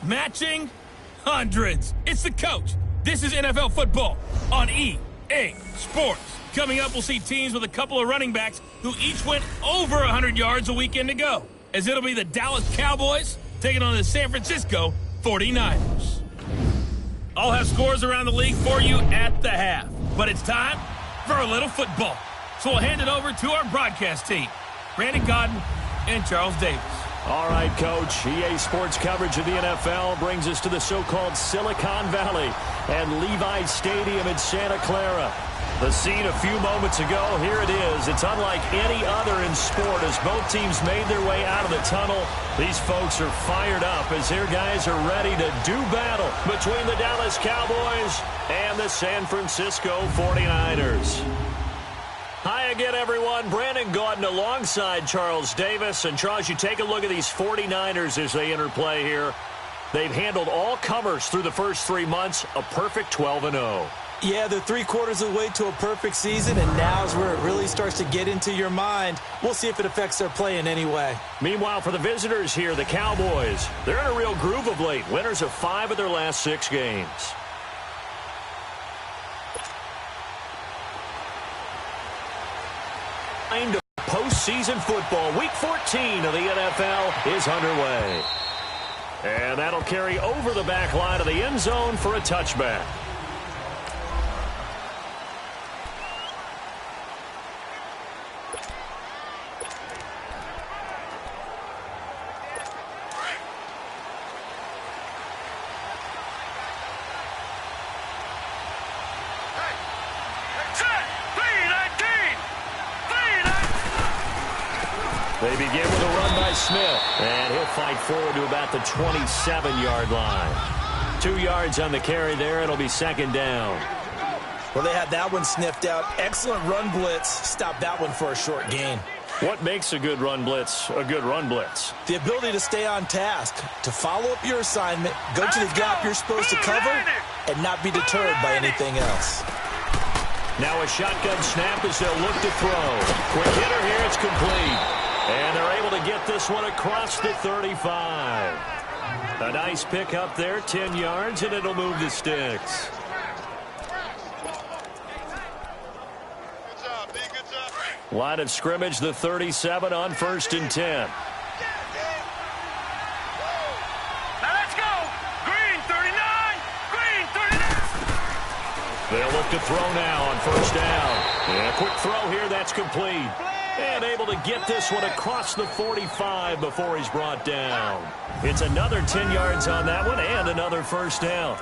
matching hundreds. It's the coach. This is NFL football on EA Sports. Coming up, we'll see teams with a couple of running backs who each went over 100 yards a weekend ago, as it'll be the Dallas Cowboys taking on the San Francisco 49ers. I'll have scores around the league for you at the half, but it's time for a little football. So we'll hand it over to our broadcast team, Brandon Godden and Charles Davis. All right, Coach. EA Sports coverage of the NFL brings us to the so-called Silicon Valley and Levi's Stadium in Santa Clara. The scene a few moments ago, here it is. It's unlike any other in sport as both teams made their way out of the tunnel. These folks are fired up as their guys are ready to do battle between the Dallas Cowboys and the San Francisco 49ers. Hi again, everyone. Brandon Gaudin alongside Charles Davis. And, Charles, you take a look at these 49ers as they interplay here. They've handled all comers through the first 3 months, a perfect 12-0. Yeah, they're 3/4 of the way to a perfect season, and now's where it really starts to get into your mind. We'll see if it affects their play in any way. Meanwhile, for the visitors here, the Cowboys, they're in a real groove of late. Winners of 5 of their last 6 games. Of postseason football, Week 14 of the NFL is underway. And that'll carry over the back line of the end zone for a touchback. They begin with a run by Smith, and he'll fight forward to about the 27-yard line. 2 yards on the carry there. It'll be second down. Well, they had that one sniffed out. Excellent run blitz. Stop that one for a short gain. What makes a good run blitz a good run blitz? The ability to stay on task, to follow up your assignment, go to the gap you're supposed to cover, and not be deterred by anything else. Now a shotgun snap as they'll look to throw. Quick hitter here. It's complete. And they're able to get this one across the 35. A nice pick up there, 10 yards, and it'll move the sticks. Good job, D. Good job. Line of scrimmage, the 37 on 1st and 10. Now let's go. Green 39. Green 39. They'll look to throw now on 1st down. And a quick throw here, that's complete. And able to get this one across the 45 before he's brought down. It's another 10 yards on that one and another 1st down.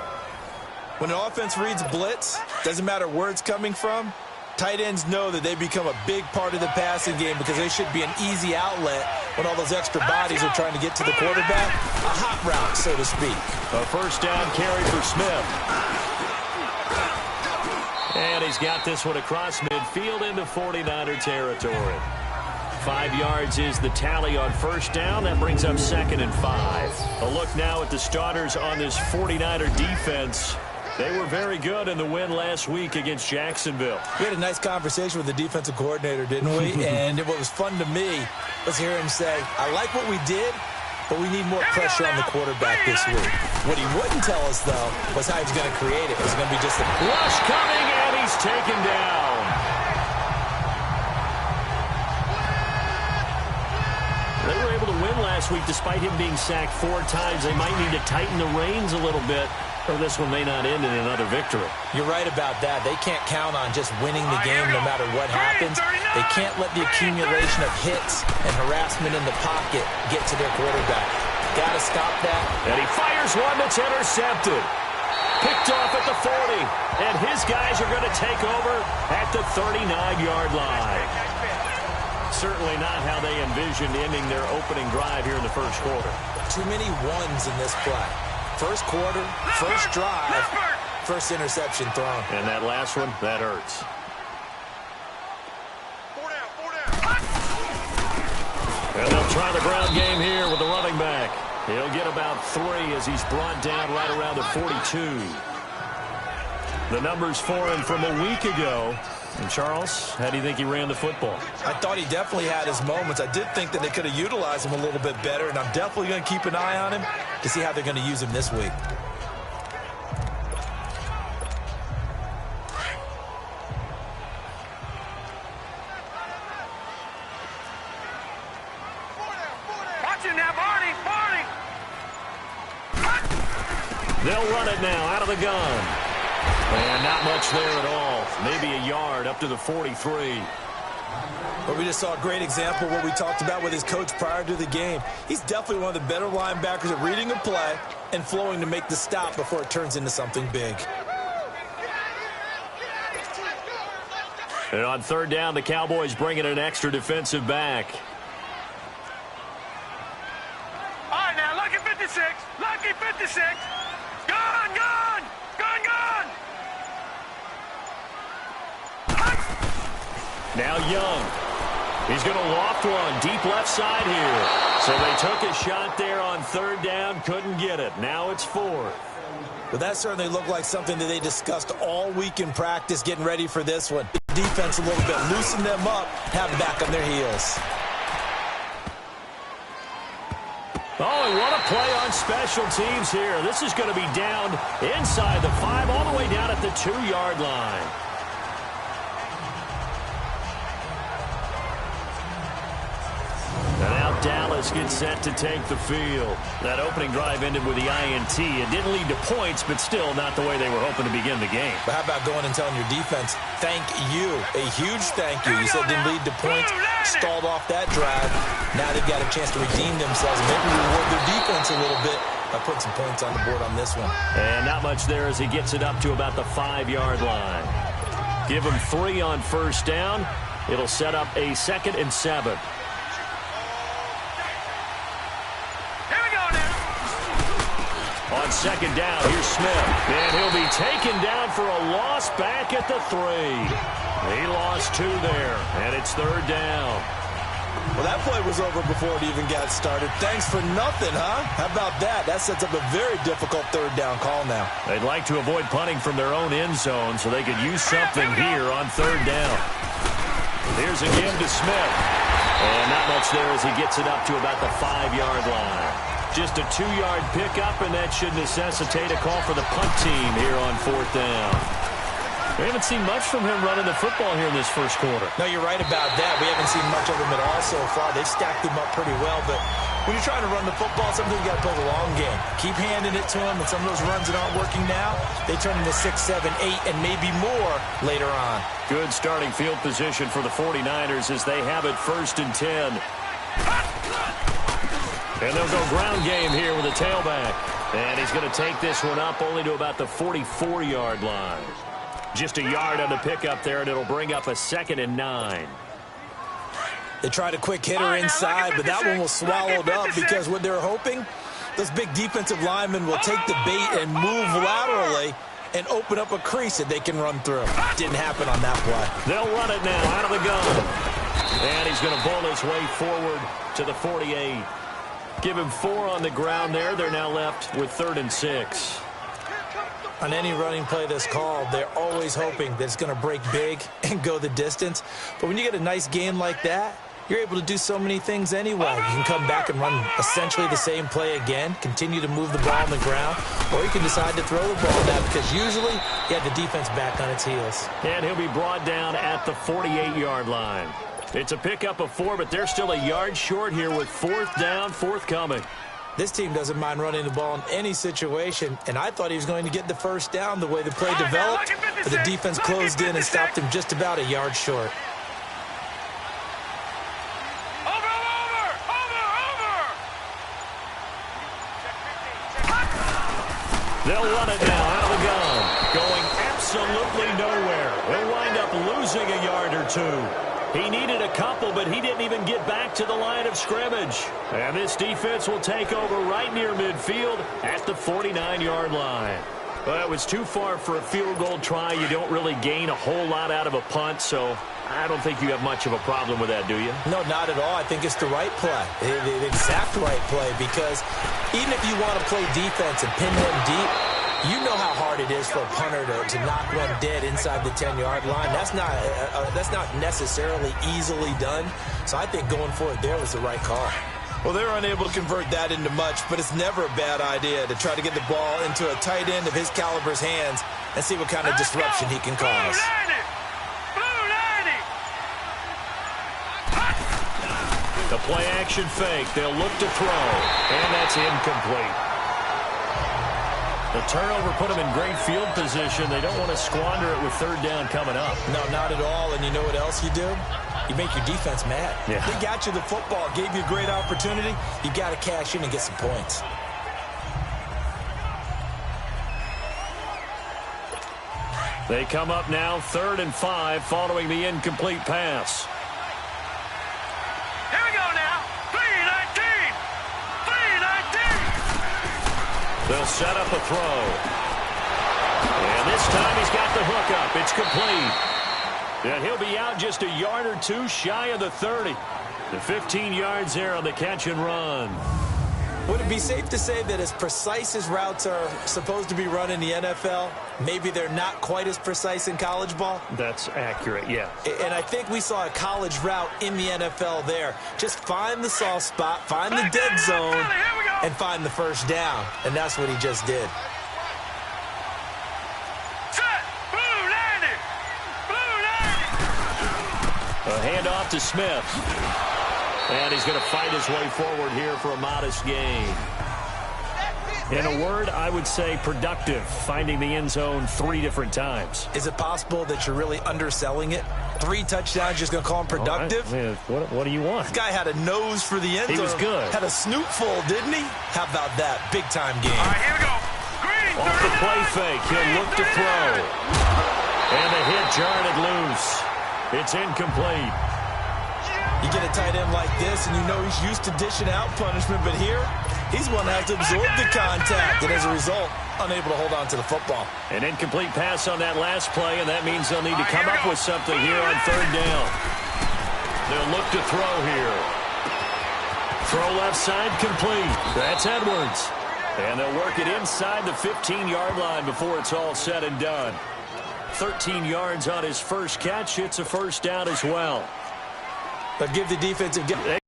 When an offense reads blitz, doesn't matter where it's coming from, tight ends know that they become a big part of the passing game because they should be an easy outlet when all those extra bodies are trying to get to the quarterback. A hot route, so to speak. A 1st down carry for Smith. And he's got this one across midfield into 49er territory. 5 yards is the tally on 1st down. That brings up 2nd and 5. A look now at the starters on this 49er defense. They were very good in the win last week against Jacksonville. We had a nice conversation with the defensive coordinator, didn't we? And what was fun to me was hear him say, I like what we did, but we need more pressure on the quarterback this week. What he wouldn't tell us, though, was how he's going to create it. It's going to be just a rush coming, and he's taken down. They were able to win last week despite him being sacked 4 times. They might need to tighten the reins a little bit, or this one may not end in another victory. You're right about that. They can't count on just winning the game no matter what happens. They can't let the accumulation of hits and harassment in the pocket get to their quarterback. Got to stop that. And he fires one that's intercepted. Picked off at the 40. And his guys are going to take over at the 39-yard line. Certainly not how they envisioned ending their opening drive here in the first quarter. Too many ones in this play. First quarter, first drive, first interception thrown. And that last one, that hurts. 4 down. And they'll try the ground game here with the running back. He'll get about 3 as he's brought down right around the 42. The numbers for him from a week ago, And Charles, how do you think he ran the football? I thought he definitely had his moments. I did think that they could have utilized him a little bit better, and I'm definitely going to keep an eye on him to see how they're going to use him this week. They'll run it now out of the gun. And not much there at all. Maybe a yard up to the 43. But we just saw a great example of what we talked about with his coach prior to the game. He's definitely one of the better linebackers at reading a play and flowing to make the stop before it turns into something big. And on third down, the Cowboys bring in an extra defensive back. All right, now, lucky 56. Lucky 56. Gone, gone, gone, gone. Now Young. He's going to loft one deep left side here. So they took a shot there on third down, couldn't get it. Now it's fourth. Well, that certainly looked like something that they discussed all week in practice, getting ready for this one. Defense a little bit, loosen them up, have them back on their heels. Oh, and what a play on special teams here. This is going to be down inside the 5, all the way down at the 2-yard line. And now Dallas gets set to take the field. That opening drive ended with the INT. It didn't lead to points, but still not the way they were hoping to begin the game. But how about going and telling your defense, thank you, a huge thank you. You said it didn't lead to points, stalled off that drive. Now they've got a chance to redeem themselves and maybe reward their defense a little bit by putting some points on the board on this one. And not much there as he gets it up to about the 5-yard line. Give him 3 on first down. It'll set up a 2nd and 7. On second down, here's Smith. And he'll be taken down for a loss back at the 3. He lost 2 there, and it's third down. Well, that play was over before it even got started. Thanks for nothing, huh? How about that? That sets up a very difficult third down call now. They'd like to avoid punting from their own end zone so they could use something here on third down. Here's a give to Smith. And not much there as he gets it up to about the 5-yard line. Just a 2-yard pickup, and that should necessitate a call for the punt team here on fourth down. We haven't seen much from him running the football here in this first quarter. No, you're right about that. We haven't seen much of him at all so far. They've stacked him up pretty well, but when you're trying to run the football, sometimes you got to play the long game. Keep handing it to him, and some of those runs that aren't working now, they turn into 6, 7, 8, and maybe more later on. Good starting field position for the 49ers as they have it 1st and 10. And they'll go ground game here with a tailback. And he's going to take this one up only to about the 44-yard line. Just a yard on the pickup there, and it'll bring up a 2nd and 9. They tried a quick hitter inside, but that one was swallowed up because what they're hoping, those big defensive linemen will take the bait and move laterally and open up a crease that they can run through. Didn't happen on that play. They'll run it now out of the gun. And he's going to bowl his way forward to the 48. Give him 4 on the ground there. They're now left with 3rd and 6. On any running play that's called, they're always hoping that it's going to break big and go the distance. But when you get a nice game like that, you're able to do so many things anyway. You can come back and run essentially the same play again, continue to move the ball on the ground, or you can decide to throw the ball now because usually you have the defense back on its heels. And he'll be brought down at the 48-yard line. It's a pickup of 4, but they're still a yard short here with 4th down forthcoming. This team doesn't mind running the ball in any situation, and I thought he was going to get the first down the way the play developed, but the defense closed in and stopped him just about a yard short. They'll run it now out of the gun, going absolutely nowhere. He'll wind up losing a yard or 2. He needed a couple, but he didn't even get back to the line of scrimmage. And this defense will take over right near midfield at the 49-yard line. Well, it was too far for a field goal try. You don't really gain a whole lot out of a punt, so I don't think you have much of a problem with that, do you? No, not at all. I think it's the right play, the exact right play, because even if you want to play defense and pin them deep, You know how hard it is for a punter to knock one dead inside the 10-yard line. That's not necessarily easily done. So I think going for it there was the right call. Well, they were unable to convert that into much, but it's never a bad idea to try to get the ball into a tight end of his caliber's hands and see what kind of disruption he can cause. The play action fake. They'll look to throw, and that's incomplete. The turnover put them in great field position. They don't want to squander it with third down coming up. No, not at all. And you know what else you do? You make your defense mad. Yeah. They got you the football, gave you a great opportunity. You got to cash in and get some points. They come up now 3rd and 5 following the incomplete pass. Here we go now. 3-19. 3-19. They'll set up a throw. And this time he's got the hook up. It's complete. And he'll be out just a yard or two shy of the 30. The 15 yards there on the catch and run. Would it be safe to say that as precise as routes are supposed to be run in the NFL, maybe they're not quite as precise in college ball? That's accurate, yeah. And I think we saw a college route in the NFL there. Just find the soft spot, find the dead zone, and find the first down. And that's what he just did. A handoff to Smith. And he's going to fight his way forward here for a modest gain. In a word, I would say productive, finding the end zone 3 different times. Is it possible that you're really underselling it? 3 touchdowns, just going to call him productive? Right. What do you want? This guy had a nose for the end zone. He was good. Had a snoot full, didn't he? How about that? Big-time game. All right, here we go. Green, Off the play fake, he'll look to throw. And the hit jarred loose. It's incomplete. You get a tight end like this, and you know he's used to dishing out punishment, but here, he's one that has to absorb the contact, and as a result, unable to hold on to the football. An incomplete pass on that last play, and that means they'll need to come up with something here on 3rd down. They'll look to throw here. Throw left side complete. That's Edwards. And they'll work it inside the 15-yard line before it's all said and done. 13 yards on his first catch. It's a first down as well. But give the defensive... That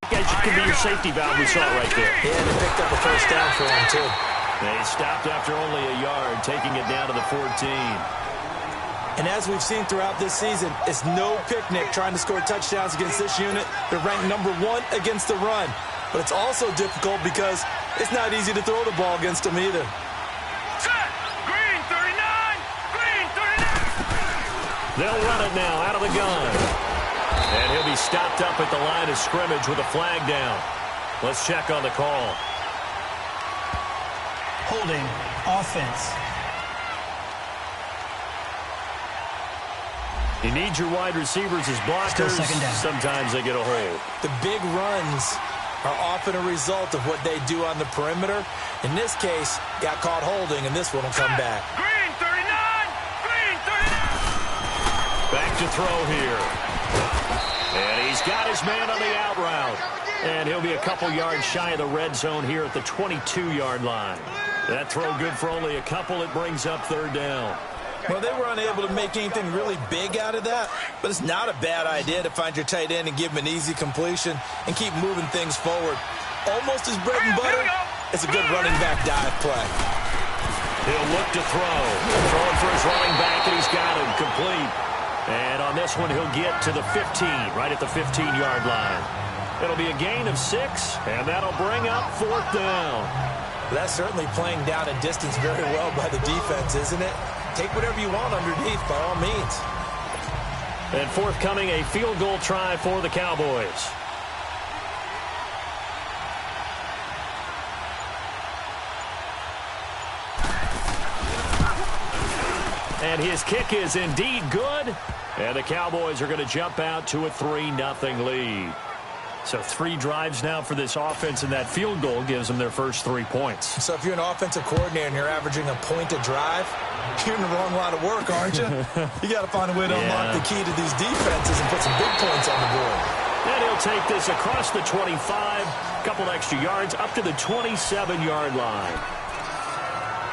could be your safety valve. We saw it right there. Yeah, they picked up a first down for him, too. They stopped after only a yard, taking it down to the 14. And as we've seen throughout this season, it's no picnic trying to score touchdowns against this unit. They're ranked number 1 against the run. But it's also difficult because it's not easy to throw the ball against them either. Green 39. Green 39. They'll run it now out of the gun. And he'll be stopped up at the line of scrimmage with a flag down. Let's check on the call. Holding offense. You need your wide receivers as blockers. Still 2nd down. Sometimes they get a hold. The big runs are often a result of what they do on the perimeter. In this case, got caught holding, and this one will come back. Green 39. Green 39. Back to throw here. And he's got his man on the out route. And he'll be a couple yards shy of the red zone here at the 22-yard line. That throw good for only a couple. It brings up 3rd down. Well, they were unable to make anything really big out of that, but it's not a bad idea to find your tight end and give him an easy completion and keep moving things forward. Almost his bread and butter. It's a good running back dive play. He'll look to throw. Throwing for his running back, and he's got him complete. And on this one, he'll get to the 15, right at the 15-yard line. It'll be a gain of 6, and that'll bring up 4th down. That's certainly playing down a distance very well by the defense, isn't it? Take whatever you want underneath, by all means. And forthcoming, a field goal try for the Cowboys. And his kick is indeed good. And the Cowboys are going to jump out to a 3-0 lead. So 3 drives now for this offense, and that field goal gives them their first 3 points. So if you're an offensive coordinator and you're averaging a point a drive, you're in the wrong line of work, aren't you? You got to find a way to unlock the key to these defenses and put some big points on the board. And he'll take this across the 25, a couple extra yards, up to the 27-yard line.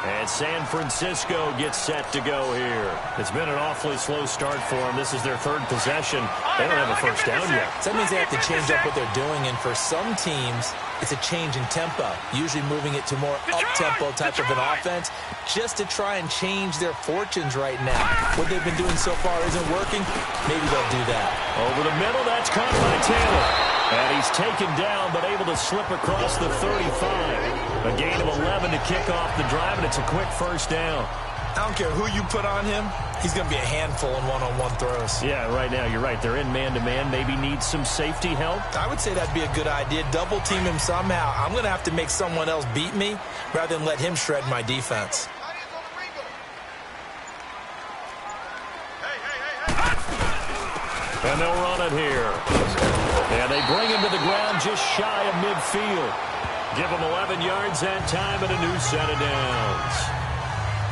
And San Francisco gets set to go here. It's been an awfully slow start for them. This is their third possession. They don't have a first down yet. So that means they have to change up what they're doing, and for some teams, it's a change in tempo, usually moving it to more up-tempo type of an offense, just to try and change their fortunes right now. What they've been doing so far isn't working. Maybe they'll do that. Over the middle, that's caught by Taylor. And he's taken down, but able to slip across the 35. A gain of 11 to kick off the drive, and it's a quick first down. I don't care who you put on him. He's going to be a handful in one-on-one throws. Yeah, right now, you're right. They're in man-to-man. Maybe need some safety help. I would say that'd be a good idea. Double team him somehow. I'm going to have to make someone else beat me rather than let him shred my defense. And they'll run it here. And they bring him to the ground just shy of midfield. Give him 11 yards that time and a new set of downs.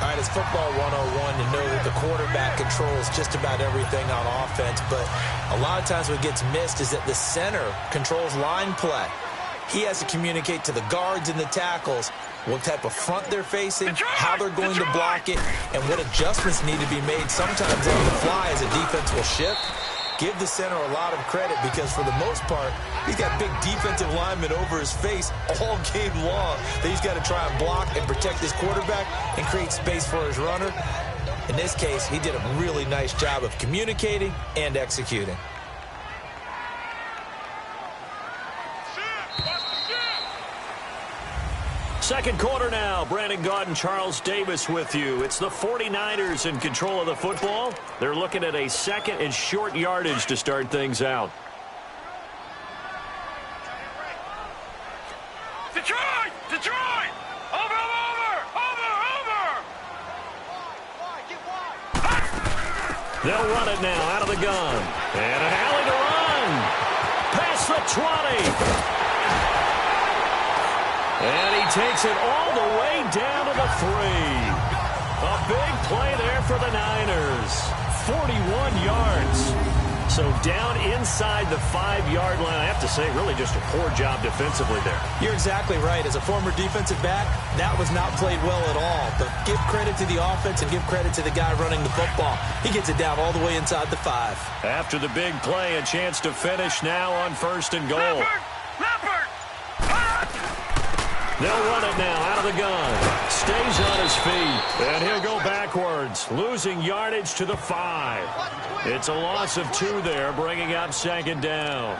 All right, it's football 101 to know that the quarterback controls just about everything on offense, but a lot of times what gets missed is that the center controls line play. He has to communicate to the guards and the tackles what type of front they're facing, how they're going to block it, and what adjustments need to be made sometimes on the fly as a defense will shift. Give the center a lot of credit because, for the most part, he's got big defensive linemen over his face all game long that he's got to try and block and protect his quarterback and create space for his runner. In this case, he did a really nice job of communicating and executing. Second quarter now. Brandon Gaudin, Charles Davis with you. It's the 49ers in control of the football. They're looking at a second and short yardage to start things out. Detroit! Detroit! Over! They'll run it now out of the gun. And an alley to run. Past the 20. And he takes it all the way down to the 3. A big play there for the Niners. 41 yards. So down inside the 5-yard line. I have to say, really just a poor job defensively there. You're exactly right. As a former defensive back, that was not played well at all. But give credit to the offense and give credit to the guy running the football. He gets it down all the way inside the 5. After the big play, a chance to finish now on 1st and goal. Leopard! They'll run it now out of the gun. Stays on his feet. And he'll go backwards, losing yardage to the 5. It's a loss of 2 there, bringing up 2nd down.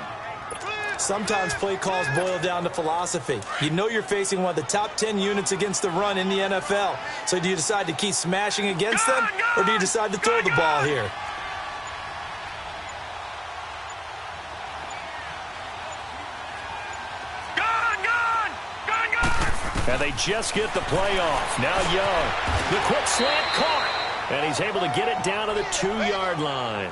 Sometimes play calls boil down to philosophy. You know you're facing one of the top 10 units against the run in the NFL. So do you decide to keep smashing against them, or do you decide to throw the ball here? And they just get the play off. Now Young. The quick slant caught. And he's able to get it down to the 2-yard line.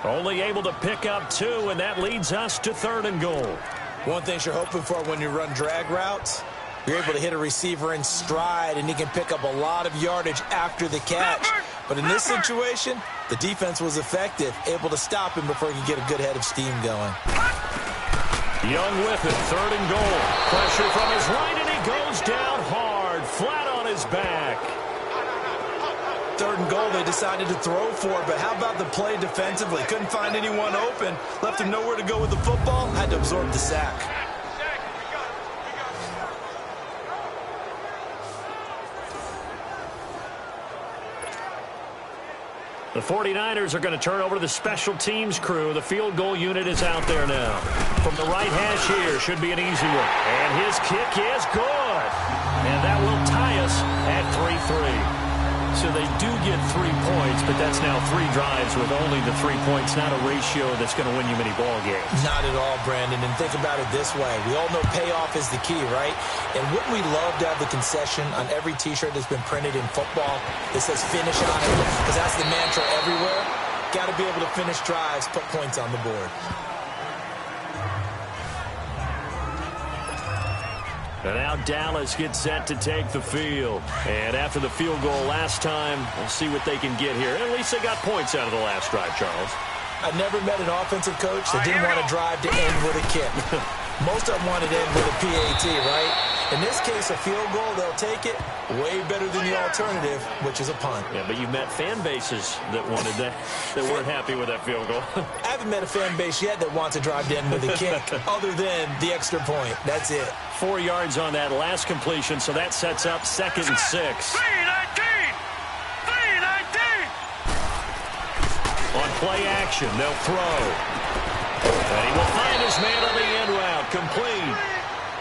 Only able to pick up 2, and that leads us to 3rd and goal. One thing you're hoping for when you run drag routes, you're able to hit a receiver in stride, and he can pick up a lot of yardage after the catch. But in this situation, the defense was effective, able to stop him before he could get a good head of steam going. Young with it, 3rd and goal. Pressure from his right, and he goes down hard, flat on his back. 3rd and goal they decided to throw for, but how about the play defensively? Couldn't find anyone open, left him nowhere to go with the football, had to absorb the sack. The 49ers are going to turn over to the special teams crew. The field goal unit is out there now. From the right hash here, should be an easy one. And his kick is good. And that will tie us at 3-3. So they do get 3 points, but that's now 3 drives with only the 3 points, not a ratio that's going to win you many ball games. Not at all, Brandon. And think about it this way. We all know payoff is the key, right? And wouldn't we love to have the concession on every T-shirt that's been printed in football that says finish on it? Because that's the mantra everywhere. Got to be able to finish drives, put points on the board. And now Dallas gets set to take the field. And after the field goal last time, we'll see what they can get here. At least they got points out of the last drive, Charles. I've never met an offensive coach that didn't want to drive to end with a kick. Most of them wanted to end with a PAT, right? In this case, a field goal, they'll take it. Way better than the alternative, which is a punt. Yeah, but you've met fan bases that wanted that weren't happy with that field goal. I haven't met a fan base yet that wants to drive to end with a kick other than the extra point. That's it. 4 yards on that last completion, so that sets up 2nd and 6. 3-19! 3-19! On play action, they'll throw. And he will find his man on the end route, complete.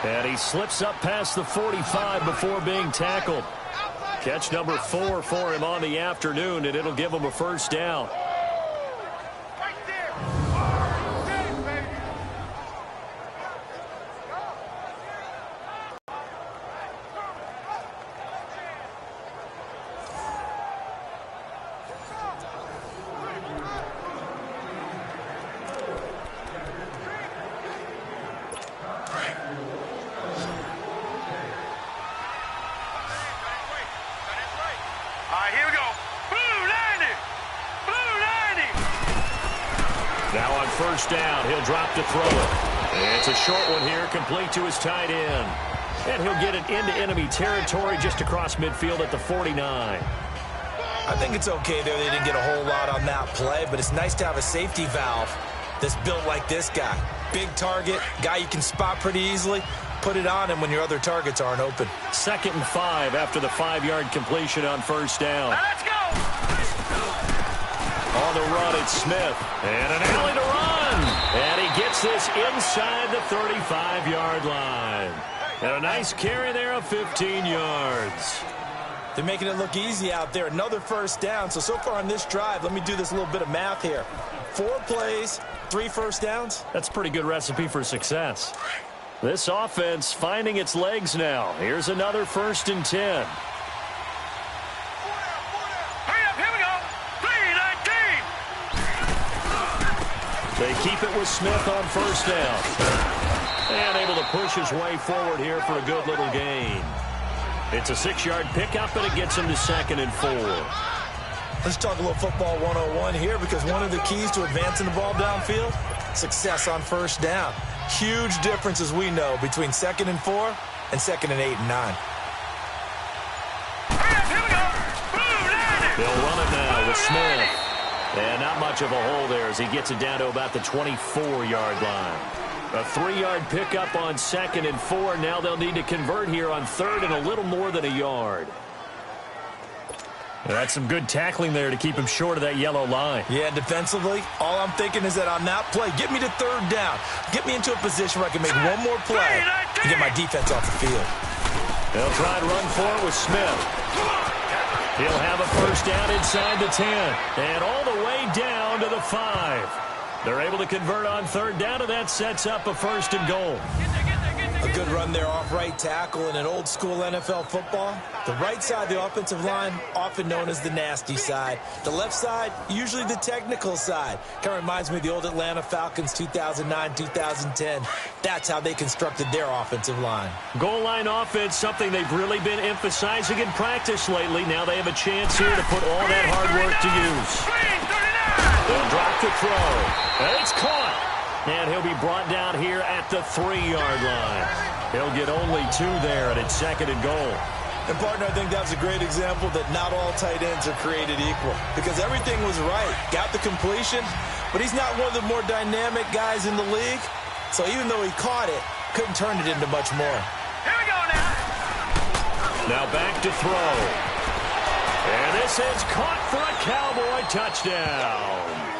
And he slips up past the 45 before being tackled. Catch number 4 for him on the afternoon, and it'll give him a first down. Right there! Baby! All right, here we go. Blue 90! Blue 90! Now on first down, he'll drop to throw it. And it's a short one here, complete to his tight end. And he'll get it into enemy territory just across midfield at the 49. I think it's okay there. They didn't get a whole lot on that play, but it's nice to have a safety valve that's built like this guy. Big target, guy you can spot pretty easily. Put it on him when your other targets aren't open. 2nd and 5 after the 5-yard completion on first down. Now let's go! On the run, it's Smith. And an alley to run. And he gets this inside the 35-yard line. And a nice carry there of 15 yards. They're making it look easy out there. Another first down. So far on this drive, let me do this little bit of math here. 4 plays, 3 first downs. That's a pretty good recipe for success. This offense finding its legs now. Here's another 1st and 10. Hurry up, here we go! 3-19! They keep it with Smith on first down. And able to push his way forward here for a good little gain. It's a 6-yard pickup, and it gets him to 2nd and 4. Let's talk a little football 101 here, because one of the keys to advancing the ball downfield, success on first down. Huge difference, as we know, between 2nd and 4 and 2nd and 8 and 9. Hurry up, here we go! Blue 90! They'll run it now with Smith. And not much of a hole there as he gets it down to about the 24-yard line. A 3-yard pickup on 2nd and 4. Now they'll need to convert here on 3rd and a little more than a yard. That's some good tackling there to keep him short of that yellow line. Yeah, defensively, all I'm thinking is that on that play, get me to 3rd down. Get me into a position where I can make one more play and get my defense off the field. They'll try and run for it with Smith. He'll have a first down inside the 10. And all the way down to the 5. They're able to convert on 3rd down, and that sets up a 1st and goal. A good run there off right tackle in an old school NFL football. The right side of the offensive line, often known as the nasty side. The left side, usually the technical side. Kind of reminds me of the old Atlanta Falcons 2009-2010. That's how they constructed their offensive line. Goal line offense, something they've really been emphasizing in practice lately. Now they have a chance here to put all that hard work to use. They'll drop the throw. And it's caught. And he'll be brought down here at the 3-yard line. He'll get only 2 there, and it's 2nd and goal. And, partner, I think that's a great example that not all tight ends are created equal, because everything was right. Got the completion, but he's not one of the more dynamic guys in the league. So even though he caught it, couldn't turn it into much more. Here we go now. Now back to throw. And this is caught for a Cowboy touchdown.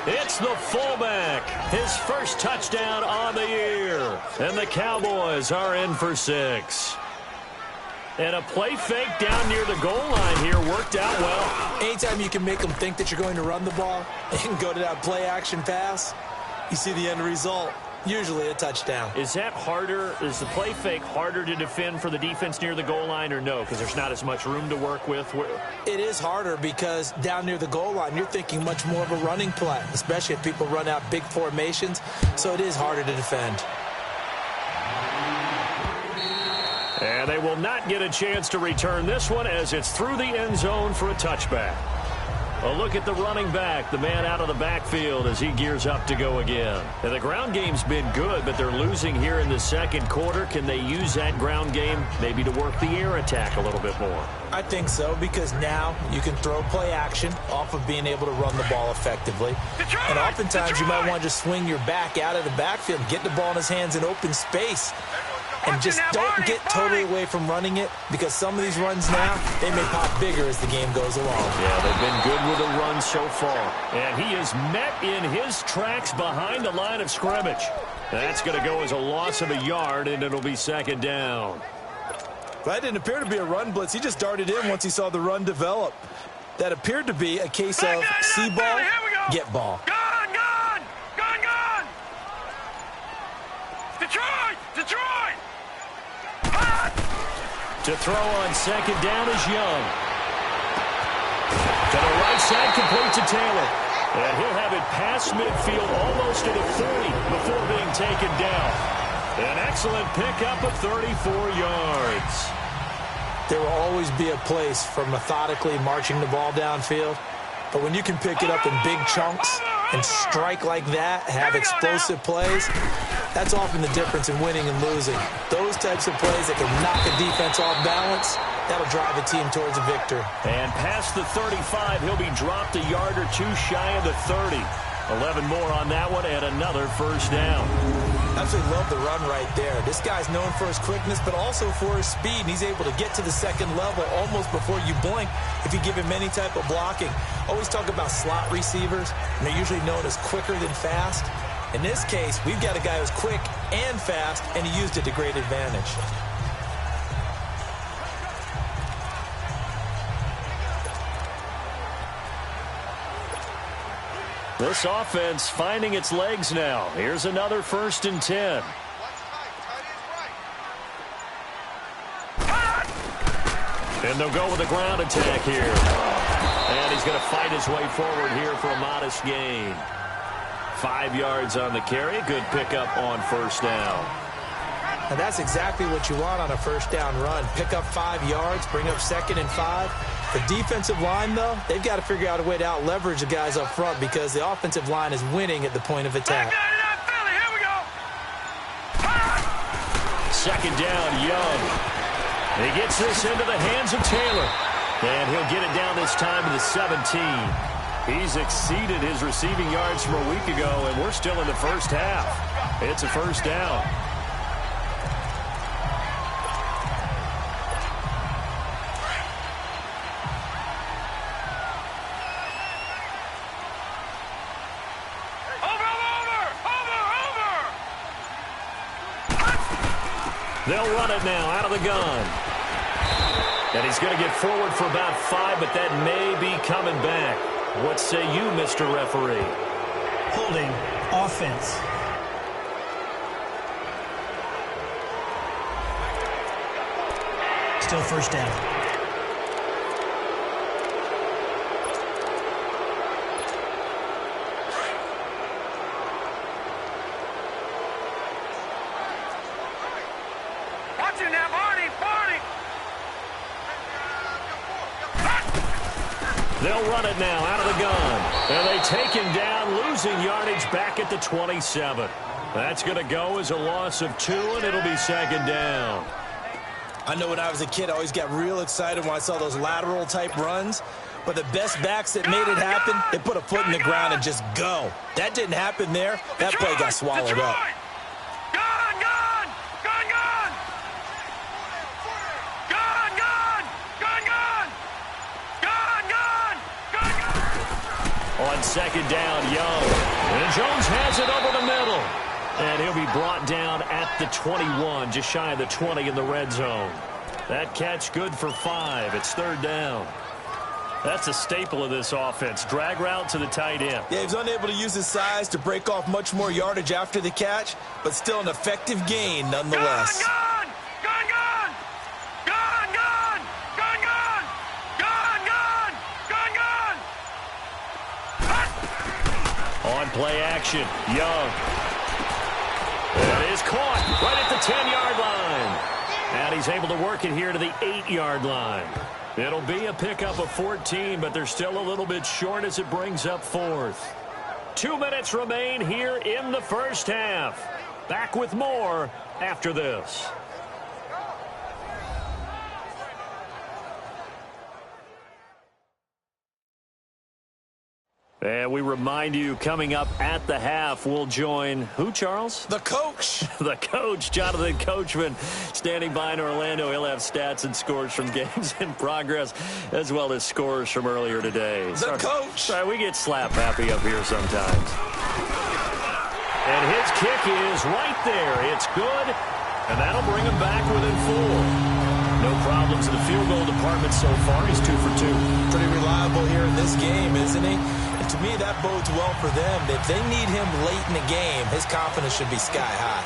It's the fullback, his first touchdown on the year. And the Cowboys are in for 6. And a play fake down near the goal line here worked out well. Anytime you can make them think that you're going to run the ball and go to that play action pass, you see the end result. Usually a touchdown. Is that harder? Is the play fake harder to defend for the defense near the goal line, or no? Because there's not as much room to work with? It is harder because down near the goal line, you're thinking much more of a running play, especially if people run out big formations. So it is harder to defend. And they will not get a chance to return this one as it's through the end zone for a touchback. A look at the running back, the man out of the backfield as he gears up to go again. And the ground game's been good, but they're losing here in the second quarter. Can they use that ground game maybe to work the air attack a little bit more? I think so, because now you can throw play action off of being able to run the ball effectively. And oftentimes you might want to just swing your back out of the backfield, get the ball in his hands in open space. And just don't get totally away from running it, because some of these runs now, they may pop bigger as the game goes along. Yeah, they've been good with the run so far. And he is met in his tracks behind the line of scrimmage. That's going to go as a loss of a yard, and it'll be second down. That didn't appear to be a run blitz. He just darted in once he saw the run develop. That appeared to be a case of see ball, get ball. Gone, gone, gone, gone. Detroit, Detroit. To throw on second down is Young. To the right side, complete to Taylor. And he'll have it past midfield, almost to the 40 before being taken down. An excellent pickup of 34 yards. There will always be a place for methodically marching the ball downfield. But when you can pick it up in big chunks and strike like that, have explosive plays, that's often the difference in winning and losing. Those types of plays that can knock a defense off balance, that'll drive a team towards a victory. And past the 35, he'll be dropped a yard or two shy of the 30. 11 more on that one and another first down. Absolutely love the run right there. This guy's known for his quickness, but also for his speed. And he's able to get to the second level almost before you blink if you give him any type of blocking. Always talk about slot receivers, and they're usually known as quicker than fast. In this case, we've got a guy who's quick and fast, and he used it to great advantage. This offense finding its legs now. Here's another 1st and 10. And they'll go with a ground attack here. And he's going to fight his way forward here for a modest gain. 5 yards on the carry. Good pickup on first down. And that's exactly what you want on a first down run. Pick up 5 yards, bring up 2nd and 5. The defensive line, though, they've got to figure out a way to out-leverage the guys up front because the offensive line is winning at the point of attack. Here we go. Second down, Young. He gets this into the hands of Taylor. And he'll get it down this time to the 17. He's exceeded his receiving yards from a week ago, and we're still in the first half. It's a first down. They'll run it now out of the gun. And he's going to get forward for about 5, but that may be coming back. What say you, Mr. Referee? Holding offense. Still first down. They'll run it now out of the gun. And they take him down, losing yardage back at the 27. That's going to go as a loss of 2, and it'll be second down. I know when I was a kid, I always got real excited when I saw those lateral-type runs. But the best backs that made it happen, they put a foot in the ground and just go. That didn't happen there. That play got swallowed up. On second down, Young. And Jones has it over the middle. And he'll be brought down at the 21, just shy of the 20 in the red zone. That catch good for 5. It's third down. That's a staple of this offense. Drag route to the tight end. Yeah, he was unable to use his size to break off much more yardage after the catch, but still an effective gain nonetheless. On play action, Young. It is caught right at the 10-yard line. And he's able to work it here to the 8-yard line. It'll be a pickup of 14, but they're still a little bit short as it brings up 4th. 2 minutes remain here in the first half. Back with more after this. And we remind you, coming up at the half, we'll join who, Charles? The coach. The coach, Jonathan Coachman, standing by in Orlando. He'll have stats and scores from games in progress, as well as scores from earlier today. The coach. Sorry, we get slap happy up here sometimes. And his kick is right there. It's good, and that'll bring him back within 4. No problems in the field goal department so far. He's 2 for 2. Pretty reliable here in this game, isn't he? And to me, that bodes well for them. If they need him late in the game, his confidence should be sky high.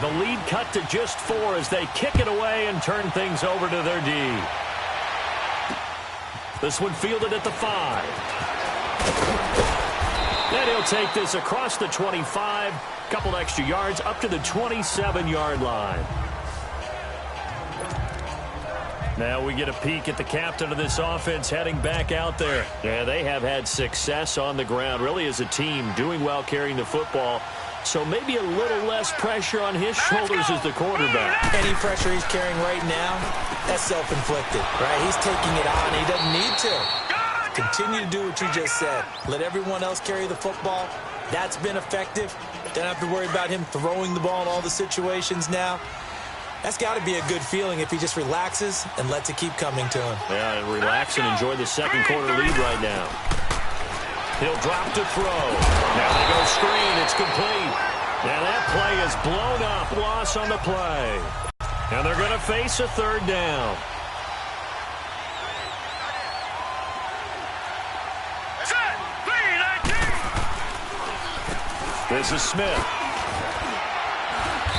The lead cut to just 4 as they kick it away and turn things over to their D. This one fielded at the 5. Then he'll take this across the 25. Couple extra yards up to the 27-yard line. Now we get a peek at the captain of this offense heading back out there. Yeah, they have had success on the ground, really as a team, doing well carrying the football. So maybe a little less pressure on his shoulders as the quarterback. Any pressure he's carrying right now, that's self-inflicted, right? He's taking it on. He doesn't need to. Continue to do what you just said. Let everyone else carry the football. That's been effective. Don't have to worry about him throwing the ball in all the situations now. That's got to be a good feeling if he just relaxes and lets it keep coming to him. Yeah, and relax and enjoy the second quarter lead right now. He'll drop to throw. Now they go screen. It's complete. Now that play is blown up. Loss on the play. And they're going to face a 3rd down. This is Smith.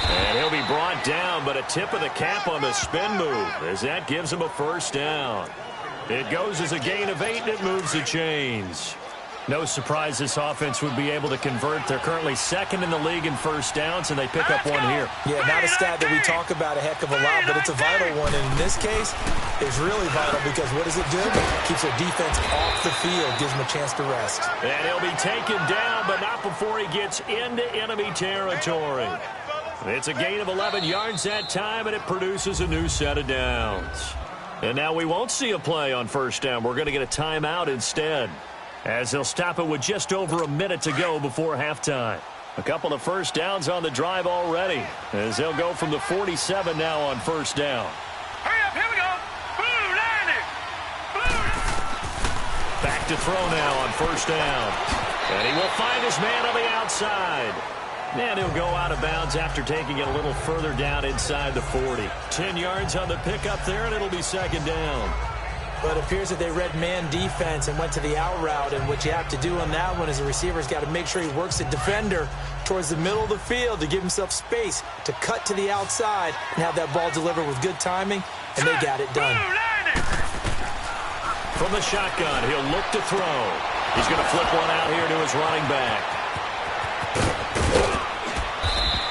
And he'll be brought down, but a tip of the cap on the spin move as that gives him a 1st down. It goes as a gain of 8, and it moves the chains. No surprise this offense would be able to convert. They're currently 2nd in the league in 1st downs, and they pick up 1 here. Yeah, not a stat that we talk about a heck of a lot, but it's a vital one. And in this case, it's really vital because what does it do? Keeps their defense off the field, gives them a chance to rest. And he'll be taken down, but not before he gets into enemy territory. It's a gain of 11 yards that time, and it produces a new set of downs. And now we won't see a play on 1st down. We're going to get a timeout instead, as they'll stop it with just over a minute to go before halftime. A couple of 1st downs on the drive already, as they'll go from the 47 now on 1st down. Hurry up, here we go. Blue, land it. Blue. Back to throw now on 1st down. And he will find his man on the outside. And he'll go out of bounds after taking it a little further down inside the 40. 10 yards on the pickup there, and it'll be 2nd down. But it appears that they read man defense and went to the out route. And what you have to do on that one is the receiver's got to make sure he works the defender towards the middle of the field to give himself space to cut to the outside and have that ball delivered with good timing, and they got it done. From the shotgun, he'll look to throw. He's going to flip one out here to his running back.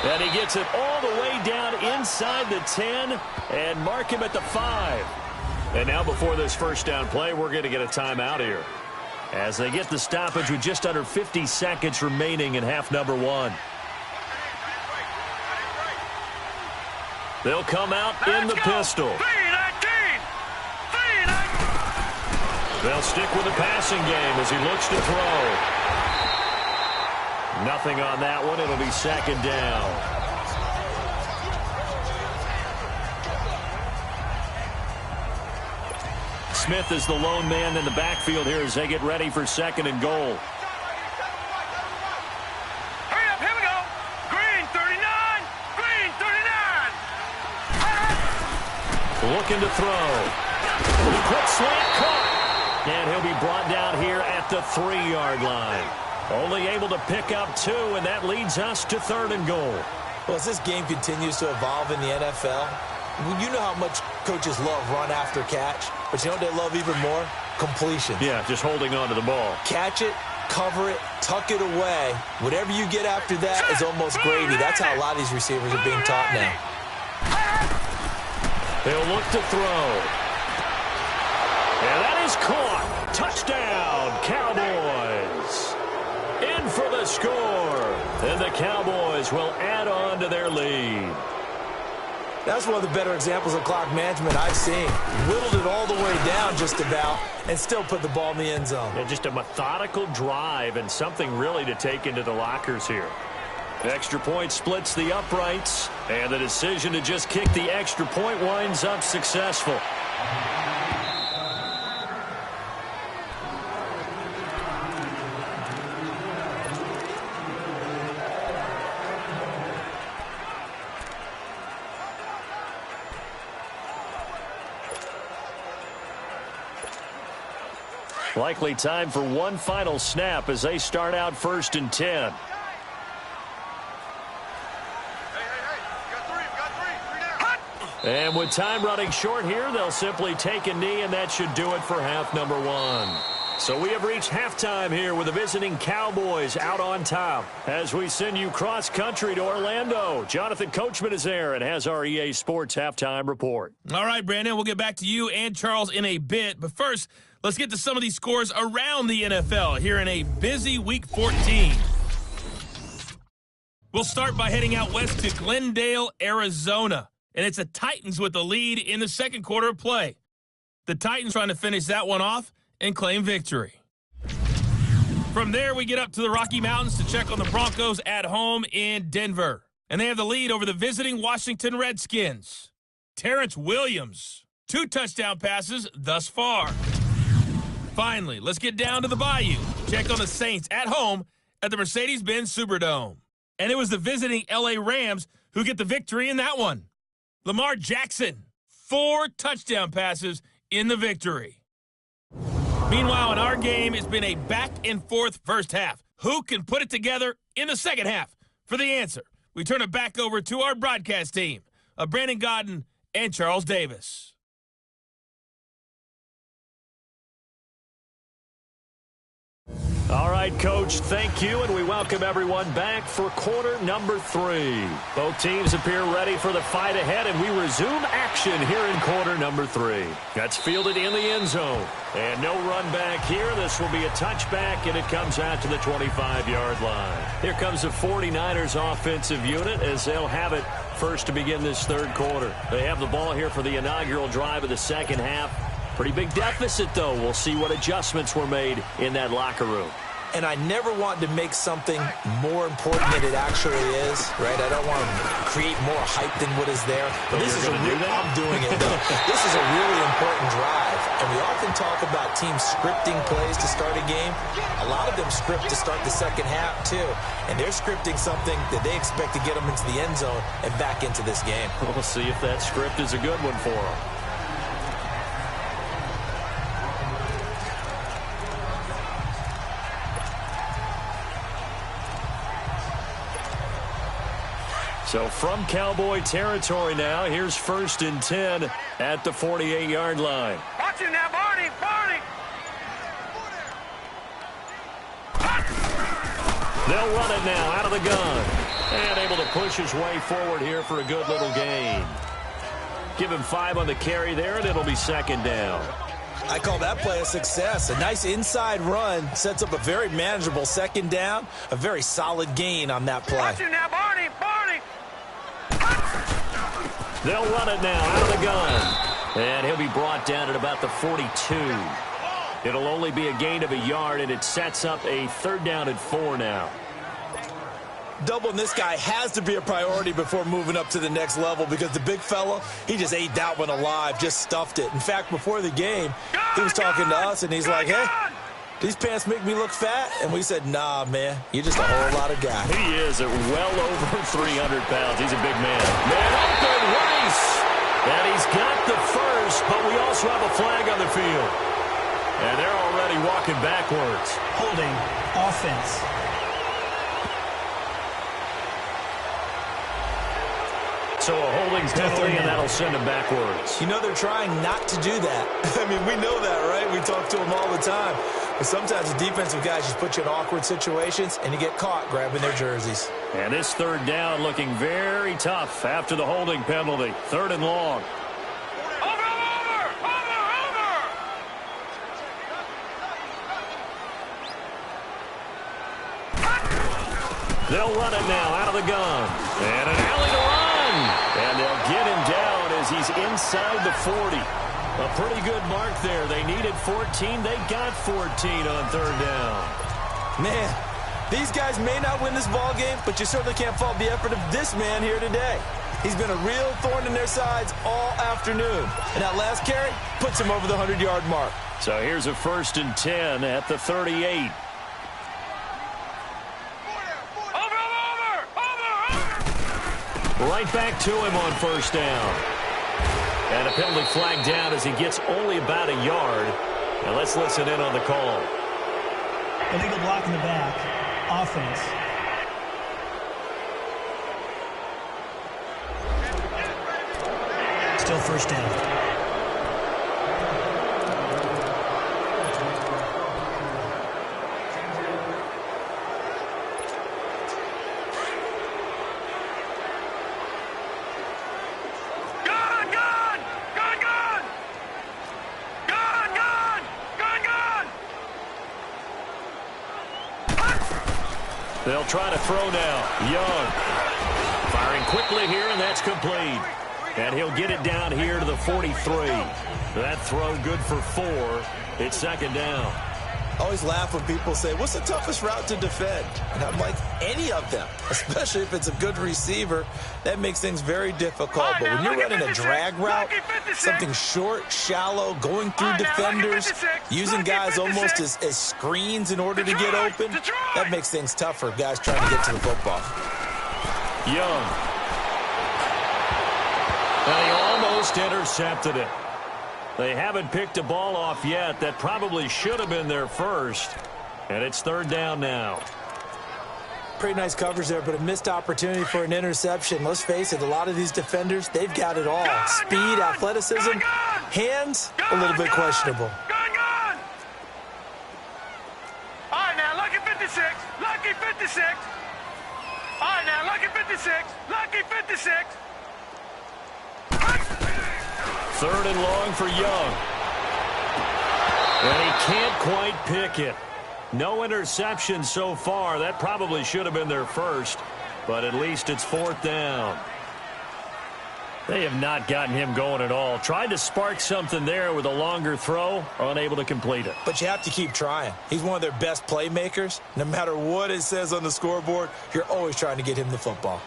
And he gets it all the way down inside the 10 and mark him at the 5. And now before this 1st down play, we're going to get a timeout here, as they get the stoppage with just under 50 seconds remaining in half number 1. They'll come out in the pistol. They'll stick with the passing game as he looks to throw. Nothing on that one. It'll be 2nd down. Smith is the lone man in the backfield here as they get ready for 2nd and goal. Hurry up, here we go. Green 39. Green 39. Looking to throw. Quick slant caught. And he'll be brought down here at the 3-yard line. Only able to pick up 2, and that leads us to 3rd and goal. Well, as this game continues to evolve in the NFL, you know how much coaches love run after catch, but you know what they love even more? Completion. Yeah, just holding on to the ball. Catch it, cover it, tuck it away. Whatever you get after that is almost gravy. That's how a lot of these receivers are being taught now. He'll look to throw. And that is caught. Touchdown, Cowboys. In for the score. And the Cowboys will add on to their lead. That's one of the better examples of clock management I've seen. Whittled it all the way down just about and still put the ball in the end zone. And just a methodical drive and something really to take into the lockers here. The extra point splits the uprights, and the decision to just kick the extra point winds up successful. Likely time for one final snap as they start out 1st and 10. And with time running short here, they'll simply take a knee, and that should do it for half number 1. So we have reached halftime here with the visiting Cowboys out on top. As we send you cross-country to Orlando, Jonathan Coachman is there and has our EA Sports halftime report. All right, Brandon, we'll get back to you and Charles in a bit. But first, let's get to some of these scores around the NFL here in a busy Week 14. We'll start by heading out west to Glendale, Arizona. And it's the Titans with the lead in the second quarter of play. The Titans trying to finish that one off and claim victory. From there, we get up to the Rocky Mountains to check on the Broncos at home in Denver. And they have the lead over the visiting Washington Redskins. Terrence Williams, 2 touchdown passes thus far. Finally, let's get down to the Bayou. Check on the Saints at home at the Mercedes-Benz Superdome. And it was the visiting LA Rams who get the victory in that one. Lamar Jackson, 4 touchdown passes in the victory. Meanwhile, in our game, it's been a back-and-forth first half. Who can put it together in the second half? For the answer, we turn it back over to our broadcast team of Brandon Godden and Charles Davis. All right, Coach, thank you, and we welcome everyone back for quarter number 3. Both teams appear ready for the fight ahead, and we resume action here in quarter number 3. That's fielded in the end zone. And no run back here. This will be a touchback, and it comes out to the 25-yard line. Here comes the 49ers offensive unit as they'll have it first to begin this third quarter. They have the ball here for the inaugural drive of the second half. Pretty big deficit, though. We'll see what adjustments were made in that locker room. And I never want to make something more important than it actually is, right? I don't want to create more hype than what is there. But this is I'm doing it, though. This is a really important drive. And we often talk about teams scripting plays to start a game. A lot of them script to start the second half, too. And they're scripting something that they expect to get them into the end zone and back into this game. We'll see if that script is a good one for them. So from Cowboy territory now, here's 1st and 10 at the 48-yard line. Watch him now, Barney, Barney. They'll run it now out of the gun. And able to push his way forward here for a good little gain. Give him 5 on the carry there, and it'll be 2nd down. I call that play a success. A nice inside run sets up a very manageable 2nd down. A very solid gain on that play. Watch him now, Barney, Barney. They'll run it now out of the gun. And he'll be brought down at about the 42. It'll only be a gain of a yard, and it sets up a 3rd down and 4 now. Doubling this guy has to be a priority before moving up to the next level because the big fella, he just ate that one alive, just stuffed it. In fact, before the game, he was talking to us, and he's like, hey, these pants make me look fat? And we said, nah, man, you're just a whole lot of guy. He is at well over 300 pounds. He's a big man. Man open race. And he's got the first, but we also have a flag on the field. And they're already walking backwards. Holding offense. So a holding penalty, and that'll send him backwards. You know, they're trying not to do that. I mean, we know that, right? We talk to them all the time. But sometimes the defensive guys just put you in awkward situations, and you get caught grabbing their jerseys. And this 3rd down looking very tough after the holding penalty. 3rd and long. They'll run it now out of the gun. And an alley to run. And they'll get him down as he's inside the 40. A pretty good mark there. They needed 14. They got 14 on third down. Man, these guys may not win this ball game, but you certainly can't fault the effort of this man here today. He's been a real thorn in their sides all afternoon. And that last carry puts him over the 100-yard mark. So here's a 1st and 10 at the 38. Right back to him on 1st down. And a penalty flag down as he gets only about a yard. Now let's listen in on the call. Illegal block in the back. Offense. Still 1st down. They'll try to throw now. Young firing quickly here, and that's complete. And he'll get it down here to the 43. That throw good for 4. It's 2nd down. I always laugh when people say, what's the toughest route to defend? And I'm like, any of them, especially if it's a good receiver. That makes things very difficult. But when you're running a drag route, something short, shallow, going through defenders, using guys almost as screens in order to get open, that makes things tough for guys trying to get to the football. Young. And he almost intercepted it. They haven't picked a ball off yet. That probably should have been their first. And it's 3rd down now. Pretty nice coverage there, but a missed opportunity for an interception. Let's face it, a lot of these defenders, they've got it all. Speed, athleticism, hands, a little bit questionable. All right, now, lucky 56. Lucky 56. All right, now, lucky 56. Lucky 56. 3rd and long for Young. And he can't quite pick it. No interception so far. That probably should have been their first, but at least it's 4th down. They have not gotten him going at all. Tried to spark something there with a longer throw, unable to complete it. But you have to keep trying. He's one of their best playmakers. No matter what it says on the scoreboard, you're always trying to get him the football.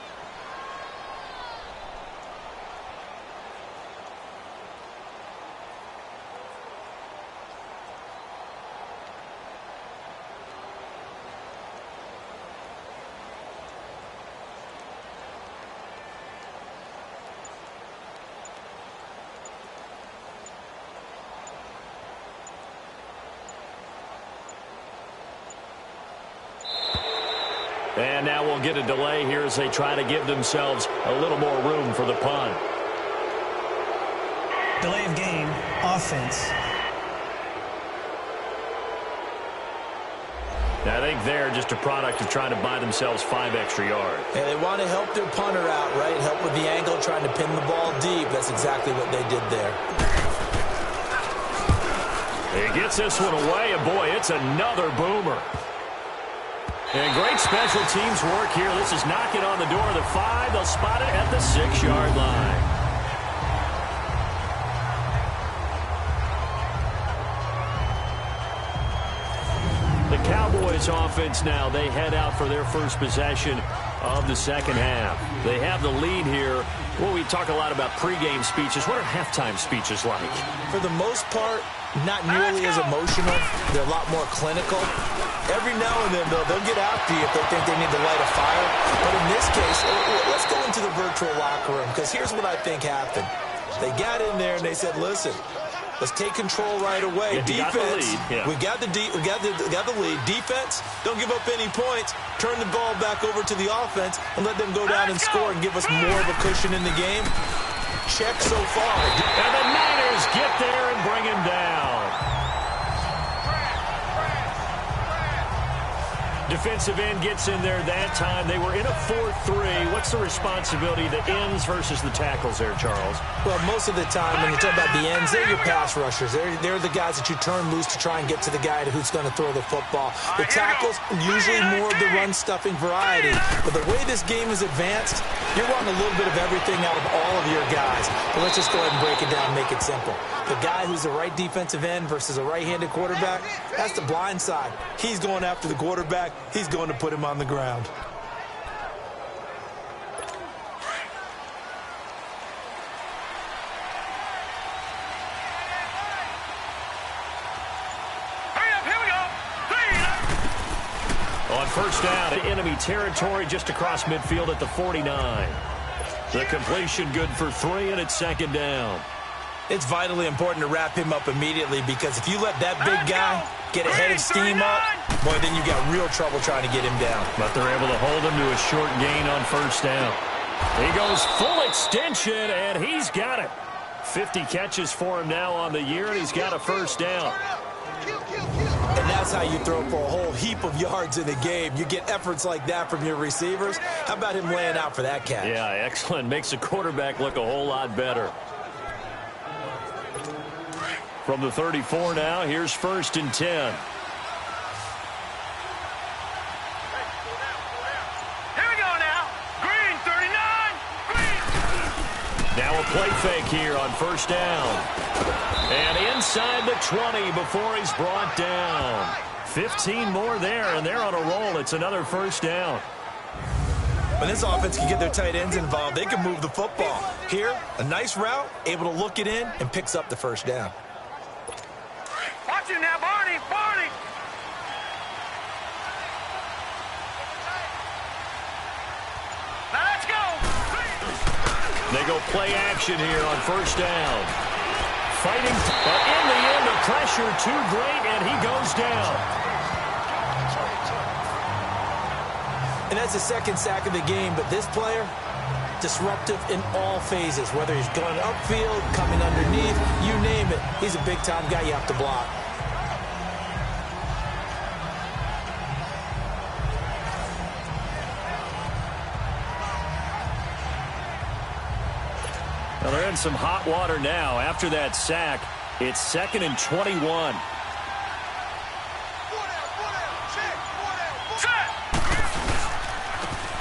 And now we'll get a delay here as they try to give themselves a little more room for the punt. Delay of game. Offense. I think they're just a product of trying to buy themselves 5 extra yards. And they want to help their punter out, right? Help with the angle, trying to pin the ball deep. That's exactly what they did there. He gets this one away, and boy, it's another boomer. And great special teams work here. This is knocking on the door of the 5. They'll spot it at the 6-yard line. The Cowboys offense now, they head out for their first possession of the 2nd half. They have the lead here. Well, we talk a lot about pregame speeches. What are halftime speeches like? For the most part, not nearly as emotional. They're a lot more clinical. Every now and then, they'll get after you if they think they need to light a fire. But in this case, let's go into the virtual locker room, because here's what I think happened. They got in there and they said, listen, let's take control right away. Defense, we got the lead. Defense, don't give up any points. Turn the ball back over to the offense and let them go down and score and give us more of a cushion in the game. Check so far. And the Niners get there and bring him down. Defensive end gets in there that time. They were in a 4-3. What's the responsibility, the ends versus the tackles there, Charles? Well, most of the time when you talk about the ends, they're your pass rushers. They're the guys that you turn loose to try and get to the guy who's going to throw the football. The tackles, usually more of the run-stuffing variety. But the way this game is advanced, you're wanting a little bit of everything out of all of your guys. But let's just go ahead and break it down and make it simple. The guy who's the right defensive end versus a right-handed quarterback, that's the blind side. He's going after the quarterback. He's going to put him on the ground. Hurry up, here we go. On first down, enemy territory just across midfield at the 49. The completion good for 3, and it's second down. It's vitally important to wrap him up immediately because if you let that big guy get a head of steam up, boy, then you got real trouble trying to get him down. But they're able to hold him to a short gain on first down. He goes full extension, and he's got it. 50 catches for him now on the year, and he's got a first down. And that's how you throw for a whole heap of yards in a game. You get efforts like that from your receivers. How about him laying out for that catch? Yeah, excellent. Makes the quarterback look a whole lot better. From the 34 now, here's first and 10. Here we go now. Green, 39. Green. Now a play fake here on first down. And inside the 20 before he's brought down. 15 more there, and they're on a roll. It's another first down. When this offense can get their tight ends involved, they can move the football. Here, a nice route, able to look it in, and picks up the first down. Watch it now, Barney. Barney. Now let's go. They go play action here on first down. Fighting, but in the end, the pressure too great, and he goes down. And that's the second sack of the game, but this player, disruptive in all phases, whether he's going upfield, coming underneath, you name it. He's a big-time guy you have to block. Well, they're in some hot water now. After that sack, it's 2nd and 21.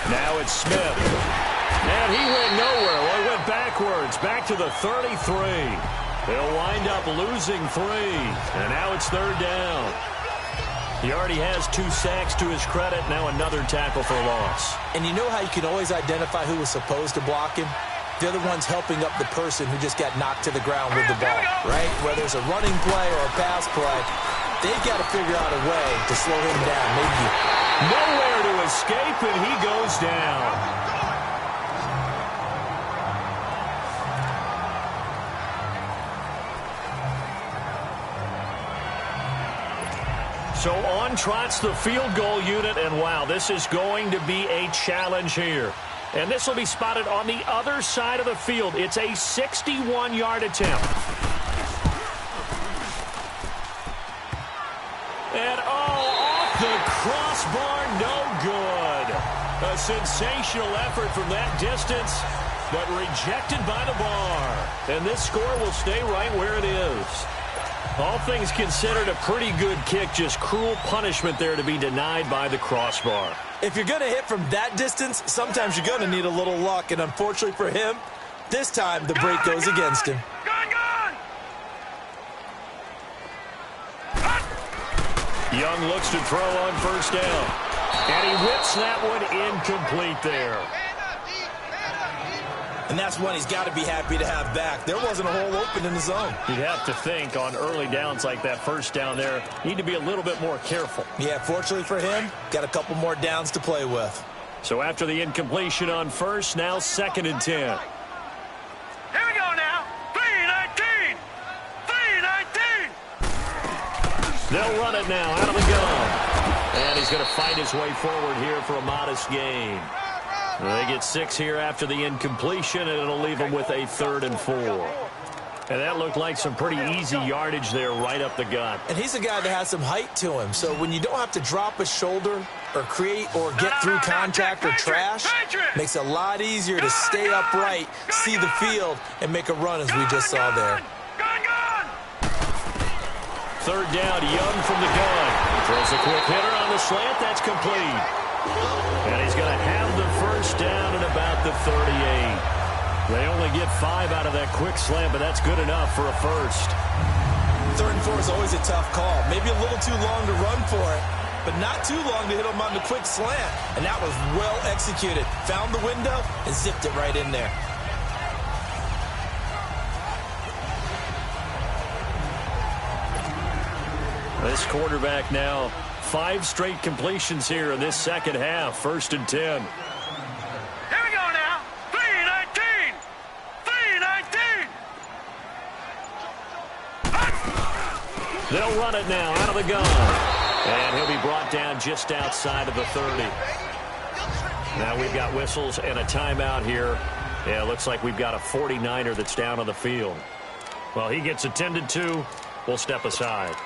Now it's Smith. And he went nowhere. Well, he went backwards, back to the 33. They'll wind up losing 3. And now it's third down. He already has 2 sacks to his credit. Now another tackle for loss. And you know how you can always identify who was supposed to block him? They're the ones helping up the person who just got knocked to the ground with the ball, right? Whether it's a running play or a pass play, they've got to figure out a way to slow him down. Maybe nowhere to escape, and he goes down. So on trots the field goal unit, and wow, this is going to be a challenge here. And this will be spotted on the other side of the field. It's a 61-yard attempt. And off the crossbar, no good. A sensational effort from that distance, but rejected by the bar. And this score will stay right where it is. All things considered, a pretty good kick, just cruel punishment there to be denied by the crossbar. if you're going to hit from that distance, sometimes you're going to need a little luck. And unfortunately for him, this time the break goes against him. Young looks to throw on first down. And he whips that one incomplete there. And that's one he's got to be happy to have back. There wasn't a hole open in the zone. You'd have to think on early downs like that first down there, need to be a little bit more careful. Yeah, fortunately for him, got a couple more downs to play with. So after the incompletion on first, now 2nd and 10. Here we go now. 3-19. 3-19. They'll run it now out of the gun. And he's going to fight his way forward here for a modest gain. They get 6 here after the incompletion, and it'll leave them with a 3rd and 4. And that looked like some pretty easy yardage there right up the gut. And he's a guy that has some height to him. So when you don't have to drop a shoulder or create or get through contact or trash, makes it a lot easier to stay upright, see the field, and make a run as we just saw there. Third down, Young from the gun. Throws a quick hitter on the slant. That's complete. And he's going to have the first down at about the 38. They only get 5 out of that quick slant, but that's good enough for a first. 3rd and 4 is always a tough call. Maybe a little too long to run for it, but not too long to hit him on the quick slant. And that was well executed. Found the window and zipped it right in there. This quarterback now, 5 straight completions here in this second half. 1st and 10. Here we go now. 3-19. 3-19. They'll run it now out of the gun. And he'll be brought down just outside of the 30. Now we've got whistles and a timeout here. Yeah, it looks like we've got a 49er that's down on the field. Well, he gets attended to. We'll step aside.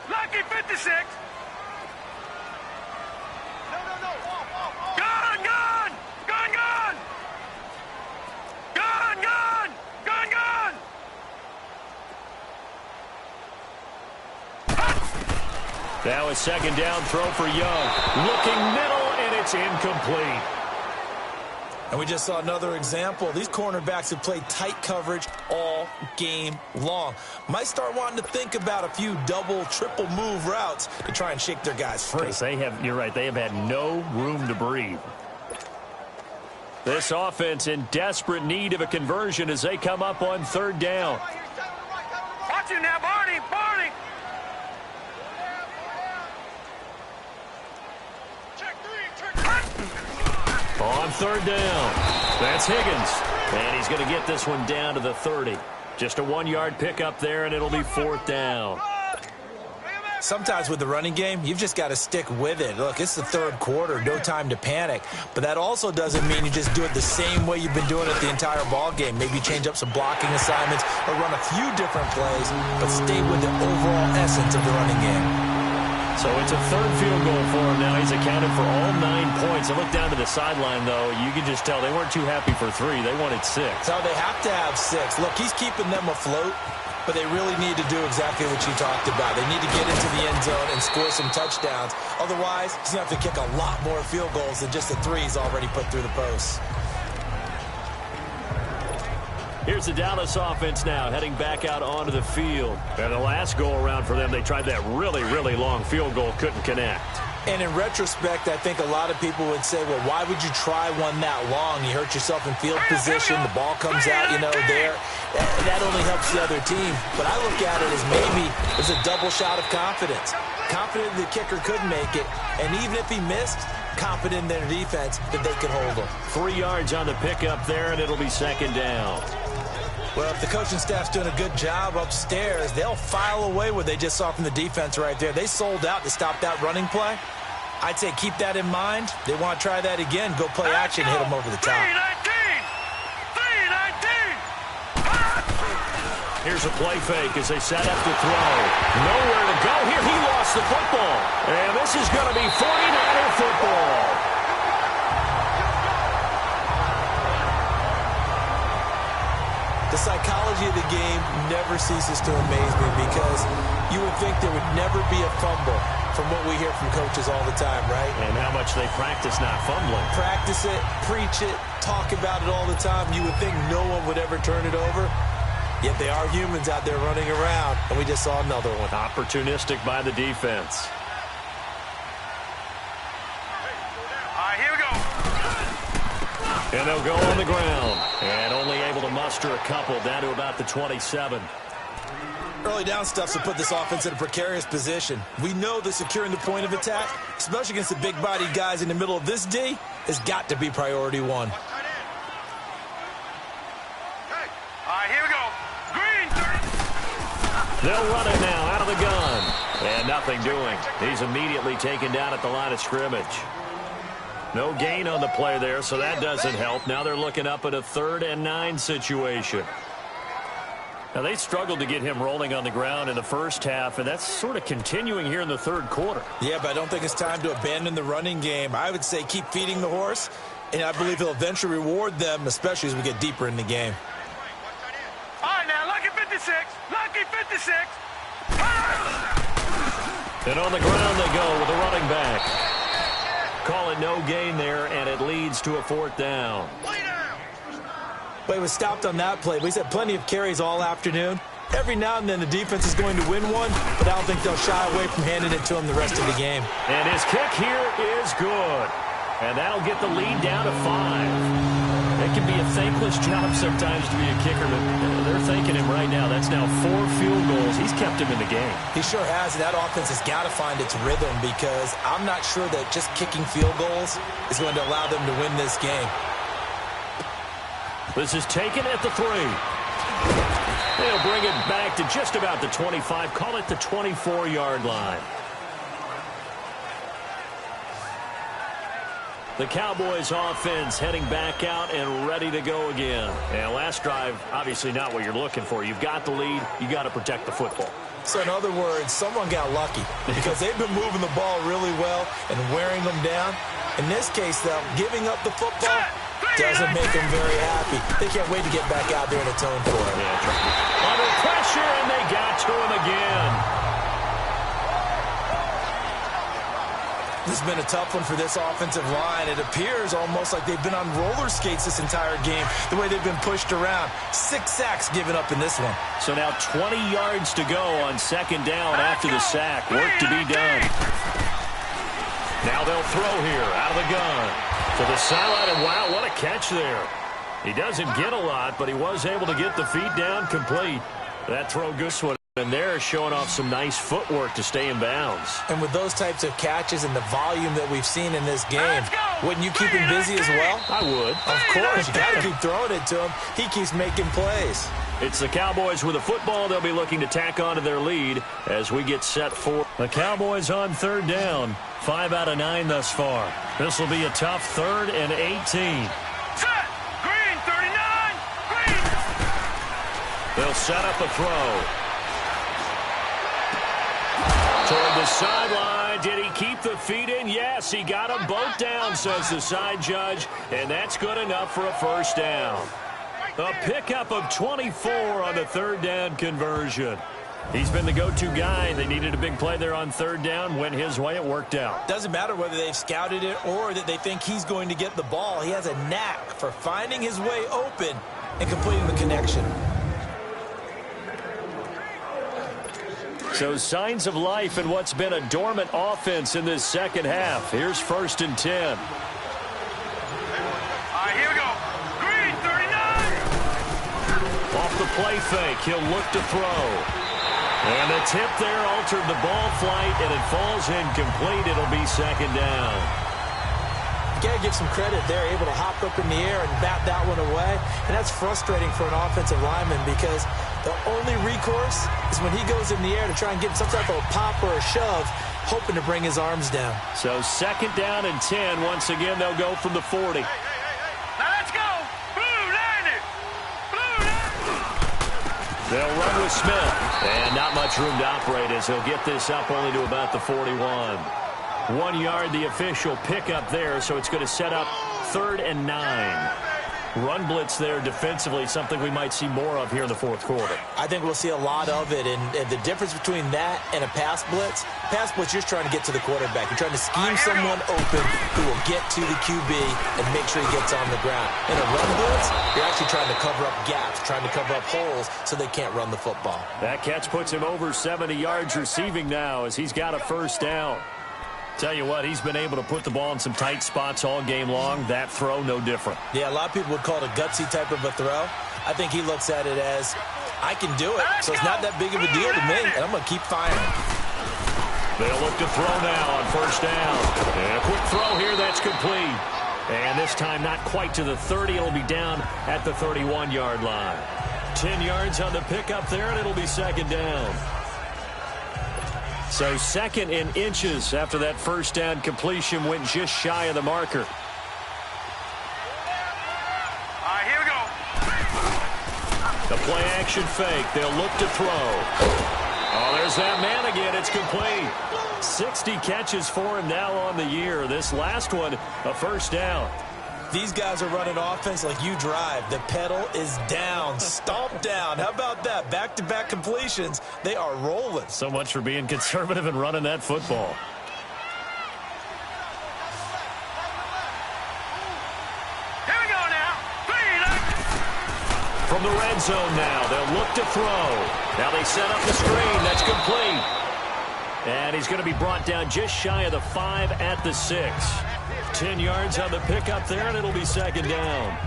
Lucky 56. Gun, gun! Gun, gun! Gun, gun! Gun, gun! Now a second down throw for Young. Looking middle, and it's incomplete. And we just saw another example. These cornerbacks have played tight coverage all game long. Might start wanting to think about a few double, triple move routes to try and shake their guys free. You're right, they have had no room to breathe. This offense in desperate need of a conversion as they come up on 3rd down. Watch him now, Barney! Barney! On 3rd down, that's Higgins. And he's going to get this one down to the 30. Just a 1-yard pickup there, and it'll be 4th down. Sometimes with the running game, you've just got to stick with it. Look, it's the 3rd quarter, no time to panic. But that also doesn't mean you just do it the same way you've been doing it the entire ball game. Maybe change up some blocking assignments or run a few different plays, but stay with the overall essence of the running game. So it's a 3rd field goal for him now. He's accounted for all 9 points. I look down to the sideline, though. You can just tell they weren't too happy for 3. They wanted 6. So they have to have 6. Look, he's keeping them afloat, but they really need to do exactly what you talked about. They need to get into the end zone and score some touchdowns. Otherwise, he's going to have to kick a lot more field goals than just the 3 he's already put through the posts. Here's the Dallas offense now heading back out onto the field. And the last go-around for them, they tried that really, really long field goal, couldn't connect. And in retrospect, I think a lot of people would say, well, why would you try one that long? You hurt yourself in field position. The ball comes out, there. That only helps the other team. But I look at it as maybe it's a double shot of confidence. Confident the kicker could make it. And even if he missed, confident in their defense that they could hold him. 3 yards on the pickup there, and it'll be 2nd down. Well, if the coaching staff's doing a good job upstairs, they'll file away what they just saw from the defense right there. They sold out to stop that running play. I'd say keep that in mind. They want to try that again. Go play action, hit them over the top. 3-19! Here's a play fake as they set up to throw. Nowhere to go here. He lost the football. And this is going to be 49er football. The psychology of the game never ceases to amaze me because you would think there would never be a fumble from what we hear from coaches all the time, right? And how much they practice not fumbling. Practice it, preach it, talk about it all the time. You would think no one would ever turn it over. Yet they are humans out there running around, and we just saw another one. Opportunistic by the defense. All right, here we go. And they'll go on the ground. And only able to muster a couple down to about the 27. Early down stuff to put this offense in a precarious position. We know that securing the point of attack, especially against the big-bodied guys in the middle of this D, has got to be priority 1. All right, here we go. Green. They'll run it now out of the gun. And nothing doing. He's immediately taken down at the line of scrimmage. No gain on the play there, so that doesn't help. Now they're looking up at a 3rd and 9 situation. Now, they struggled to get him rolling on the ground in the first half, and that's sort of continuing here in the third quarter. Yeah, but I don't think it's time to abandon the running game. I would say keep feeding the horse, and I believe he'll eventually reward them, especially as we get deeper in the game. All right, now, lucky 56. Lucky 56. And on the ground they go with a running back. Call it no gain there, and it leads to a 4th down. But he was stopped on that play. He's had plenty of carries all afternoon. Every now and then the defense is going to win one, but I don't think they'll shy away from handing it to him the rest of the game. And his kick here is good. And that'll get the lead down to 5. It can be a thankless job sometimes to be a kicker, but they're thanking him right now. That's now 4 field goals. He's kept him in the game. He sure has, and that offense has got to find its rhythm because I'm not sure that just kicking field goals is going to allow them to win this game. This is taken at the 3. They'll bring it back to just about the 25. Call it the 24-yard line. The Cowboys offense heading back out and ready to go again. And last drive, obviously not what you're looking for. You've got the lead. You got to protect the football. So in other words, someone got lucky because they've been moving the ball really well and wearing them down. In this case, though, giving up the football doesn't make them very happy. They can't wait to get back out there and atone for it. Yeah, under pressure, and they got to him again. This has been a tough one for this offensive line. It appears almost like they've been on roller skates this entire game, the way they've been pushed around. 6 sacks given up in this one. So now 20 yards to go on 2nd down after the sack. Work to be done. Now they'll throw here out of the gun to the sideline, and wow, what a catch there. He doesn't get a lot, but he was able to get the feet down complete. That throw good one. And they're showing off some nice footwork to stay in bounds. And with those types of catches and the volume that we've seen in this game, wouldn't you keep him busy as well? I would. Of course. You got to keep throwing it to him. He keeps making plays. It's the Cowboys with the football. They'll be looking to tack on to their lead as we get set for the Cowboys on 3rd down. 5 out of 9 thus far. This will be a tough 3rd and 18. Set. Green, 39. Green. They'll set up a throw. Toward the sideline. Did he keep the feet in? Yes, he got them both down, says the side judge, and that's good enough for a 1st down. A pickup of 24 on the 3rd down conversion. He's been the go-to guy. They needed a big play there on 3rd down. Went his way. It worked out. Doesn't matter whether they've scouted it or that they think he's going to get the ball. He has a knack for finding his way open and completing the connection. So signs of life in what's been a dormant offense in this 2nd half. Here's 1st and 10. All right, here we go. Green, 39. Off the play fake, he'll look to throw. And the tip there altered the ball flight, and it falls incomplete. It'll be 2nd down. You got to give some credit. They're able to hop up in the air and bat that one away. And that's frustrating for an offensive lineman because the only recourse is when he goes in the air to try and get some type of a pop or a shove, hoping to bring his arms down. So 2nd down and 10. Once again, they'll go from the 40. Now let's go. Blue landed. Blue landed. They'll run with Smith. And not much room to operate as he'll get this up only to about the 41. 1 yard, the official pickup there, so it's going to set up 3rd and 9. Run blitz there defensively, something we might see more of here in the 4th quarter. I think we'll see a lot of it, and the difference between that and a pass blitz, you're trying to get to the quarterback. You're trying to scheme someone open who will get to the QB and make sure he gets on the ground. In a run blitz, you're actually trying to cover up gaps, trying to cover up holes so they can't run the football. That catch puts him over 70 yards receiving now as he's got a 1st down. Tell you what, he's been able to put the ball in some tight spots all game long. That throw, no different. Yeah, a lot of people would call it a gutsy type of a throw. I think he looks at it as, I can do it, so it's not that big of a deal to me, and I'm going to keep firing. They'll look to throw now on 1st down. And a quick throw here, that's complete. And this time not quite to the 30. It'll be down at the 31-yard line. 10 yards on the pickup there, and it'll be 2nd down. So 2nd in inches after that first down completion went just shy of the marker. All right, here we go. The play action fake. They'll look to throw. Oh, there's that man again. It's complete. 60 catches for him now on the year. This last one, a first down. These guys are running offense like you drive. The pedal is down, stomp down. How about that? Back-to-back completions. They are rolling. So much for being conservative and running that football. Here we go now. From the red zone now, they'll look to throw. Now they set up the screen. That's complete. And he's going to be brought down just shy of the 5 at the 6. 10 yards on the pickup there, and it'll be 2nd down.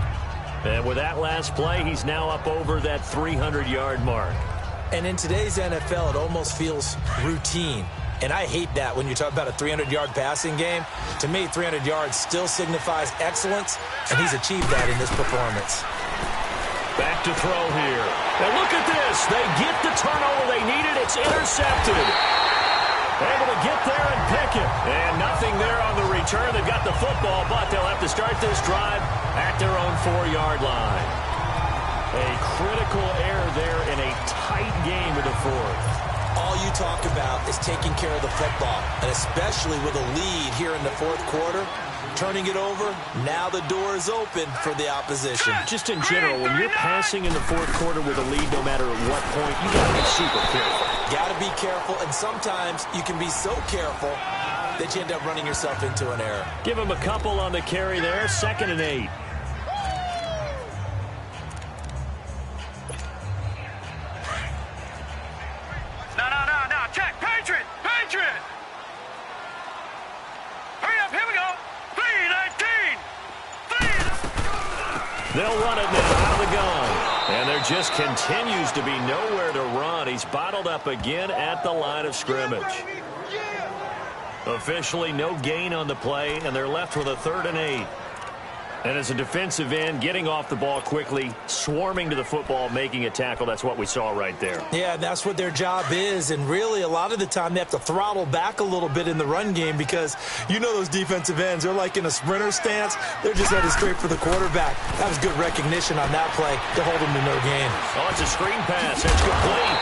And with that last play, he's now up over that 300-yard mark. And in today's NFL, it almost feels routine. And I hate that when you talk about a 300-yard passing game. To me, 300 yards still signifies excellence, and he's achieved that in this performance. Back to throw here. And look at this. They get the turnover they needed. It's intercepted. Able to get there and pick it. And nothing there on the return. They've got the football, but they'll have to start this drive at their own 4-yard line. A critical error there in a tight game in the 4th. All you talk about is taking care of the football, and especially with a lead here in the 4th quarter. Turning it over, now the door is open for the opposition. Just in general, when you're passing in the 4th quarter with a lead, no matter at what point, you got to be super careful. Got to be careful, and sometimes you can be so careful that you end up running yourself into an error. Give him a couple on the carry there, 2nd and 8. No. Check. Patriot. Hurry up. Here we go. 3-19. They'll run it now out of the gun. And there just continues to be nowhere to run. He's bottled up again at the line of scrimmage. Officially no gain on the play, and they're left with a 3rd and 8. And as a defensive end, getting off the ball quickly, swarming to the football, making a tackle, that's what we saw right there. Yeah, that's what their job is, and really a lot of the time they have to throttle back a little bit in the run game because you know those defensive ends, they're like in a sprinter stance. They're just headed straight for the quarterback. That was good recognition on that play to hold them to no gain. Oh, it's a screen pass. It's complete.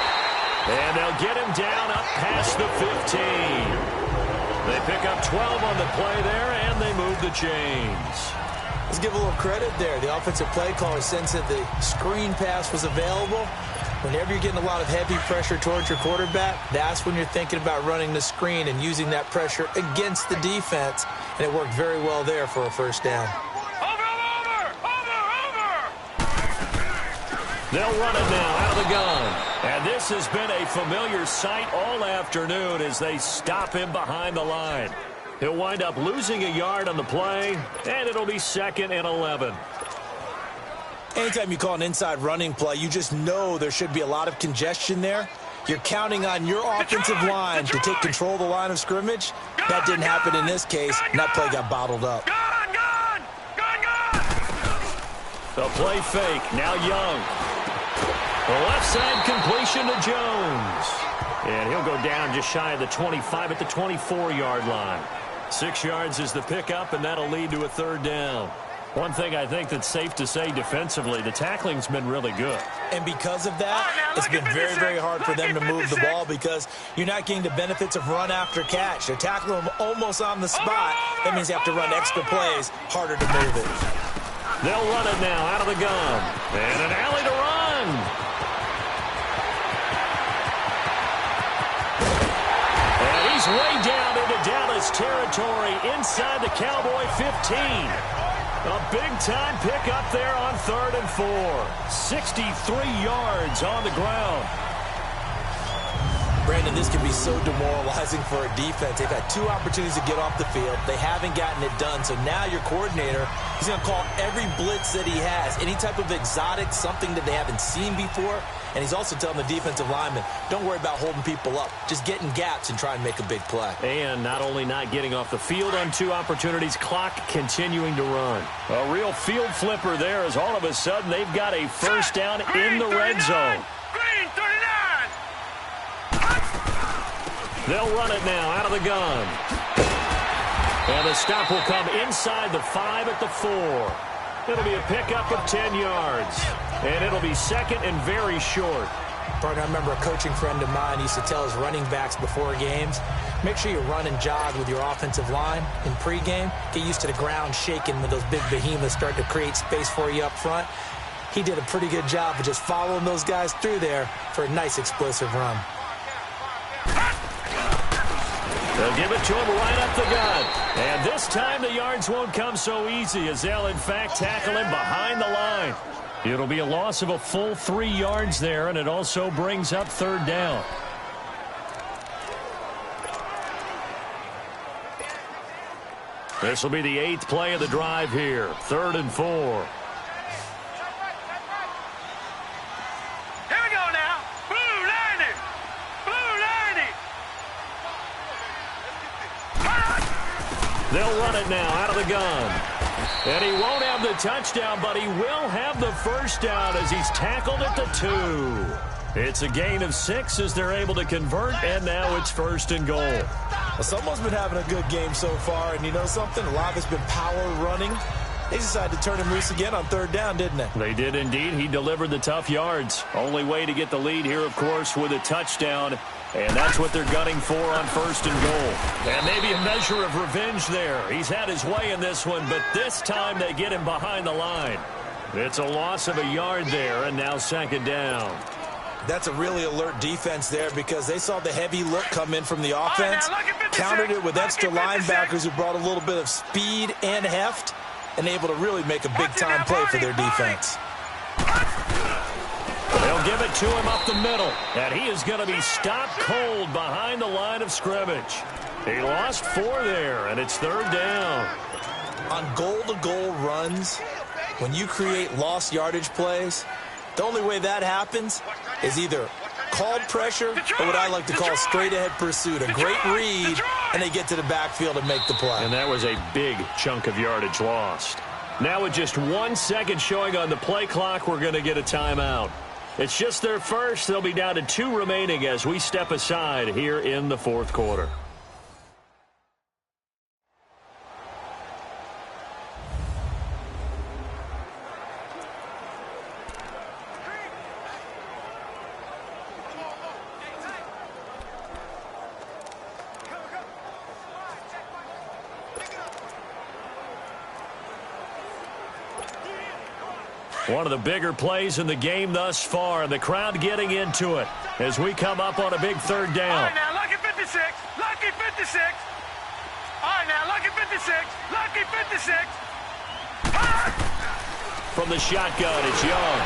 And they'll get him down up past the 15. They pick up 12 on the play there, and they move the chains. Let's give a little credit there. The offensive play caller sensed that the screen pass was available. Whenever you're getting a lot of heavy pressure towards your quarterback, that's when you're thinking about running the screen and using that pressure against the defense. And it worked very well there for a 1st down. Over. They'll run it now out of the gun. And this has been a familiar sight all afternoon as they stop him behind the line. He'll wind up losing a yard on the play, and it'll be 2nd and 11. Anytime you call an inside running play, you just know there should be a lot of congestion there. You're counting on your offensive line to take control of the line of scrimmage. That didn't happen in this case, and that play got bottled up. Gone. The play fake, now Young. The left side completion to Jones. And he'll go down just shy of the 25 at the 24-yard line. 6 yards is the pickup, and that'll lead to a 3rd down. One thing I think that's safe to say defensively, the tackling's been really good. And because of that, it's been very, very hard for them to move the ball because you're not getting the benefits of run after catch. They're tackling them almost on the spot. That means they have to run extra plays, harder to move it. They'll run it now out of the gun. And an alley to run. And he's way down into Dallas territory inside the Cowboy 15. A big-time pickup there on 3rd and 4. 63 yards on the ground. Brandon, this can be so demoralizing for a defense. They've had 2 opportunities to get off the field. They haven't gotten it done. So now your coordinator, he's going to call every blitz that he has, any type of exotic, something that they haven't seen before. And he's also telling the defensive lineman, don't worry about holding people up. Just get in gaps and try and make a big play. And not only not getting off the field on 2 opportunities, clock continuing to run. A real field flipper there as all of a sudden they've got a 1st down in the red zone. Green 39. They'll run it now out of the gun. And the stop will come inside the 5 at the 4. It'll be a pickup of 10 yards. And it'll be second and very short. Partner, I remember a coaching friend of mine used to tell his running backs before games, make sure you run and jog with your offensive line in pregame. Get used to the ground shaking when those big behemoths start to create space for you up front. He did a pretty good job of just following those guys through there for a nice explosive run. They'll give it to him right up the gut. And this time the yards won't come so easy as they'll, in fact, tackle him behind the line. It'll be a loss of a full 3 yards there, and it also brings up third down. This will be the 8th play of the drive here. 3rd and 4. Here we go now. Blue Liney. Blue Liney. They'll run it now out of the gun. And he won't have the touchdown, but he will have the first down as he's tackled at the 2. It's a gain of 6 as they're able to convert, and now it's 1st and goal. Well, someone's been having a good game so far, and you know something? A lot of it's been power running. They decided to turn him loose again on 3rd down, didn't they? They did indeed. He delivered the tough yards. Only way to get the lead here, of course, with a touchdown. And that's what they're gunning for on 1st and goal. And maybe a measure of revenge there. He's had his way in this one, but this time they get him behind the line. It's a loss of a yard there, and now 2nd down. That's a really alert defense there because they saw the heavy look come in from the offense, countered it with extra linebackers who brought a little bit of speed and heft, and able to really make a big-time play for their defense. They'll give it to him up the middle, and he is going to be stopped cold behind the line of scrimmage. He lost 4 there, and it's 3rd down. On goal-to-goal runs, when you create lost yardage plays, the only way that happens is either called pressure or what I like to call straight-ahead pursuit. A great read, and they get to the backfield and make the play. And that was a big chunk of yardage lost. Now with just 1 second showing on the play clock, we're going to get a timeout. It's just their first. They'll be down to 2 remaining as we step aside here in the 4th quarter. One of the bigger plays in the game thus far, and the crowd getting into it as we come up on a big 3rd down. All right, now, lucky 56. Lucky 56. All right, now, lucky 56. Lucky 56. From the shotgun, it's Young.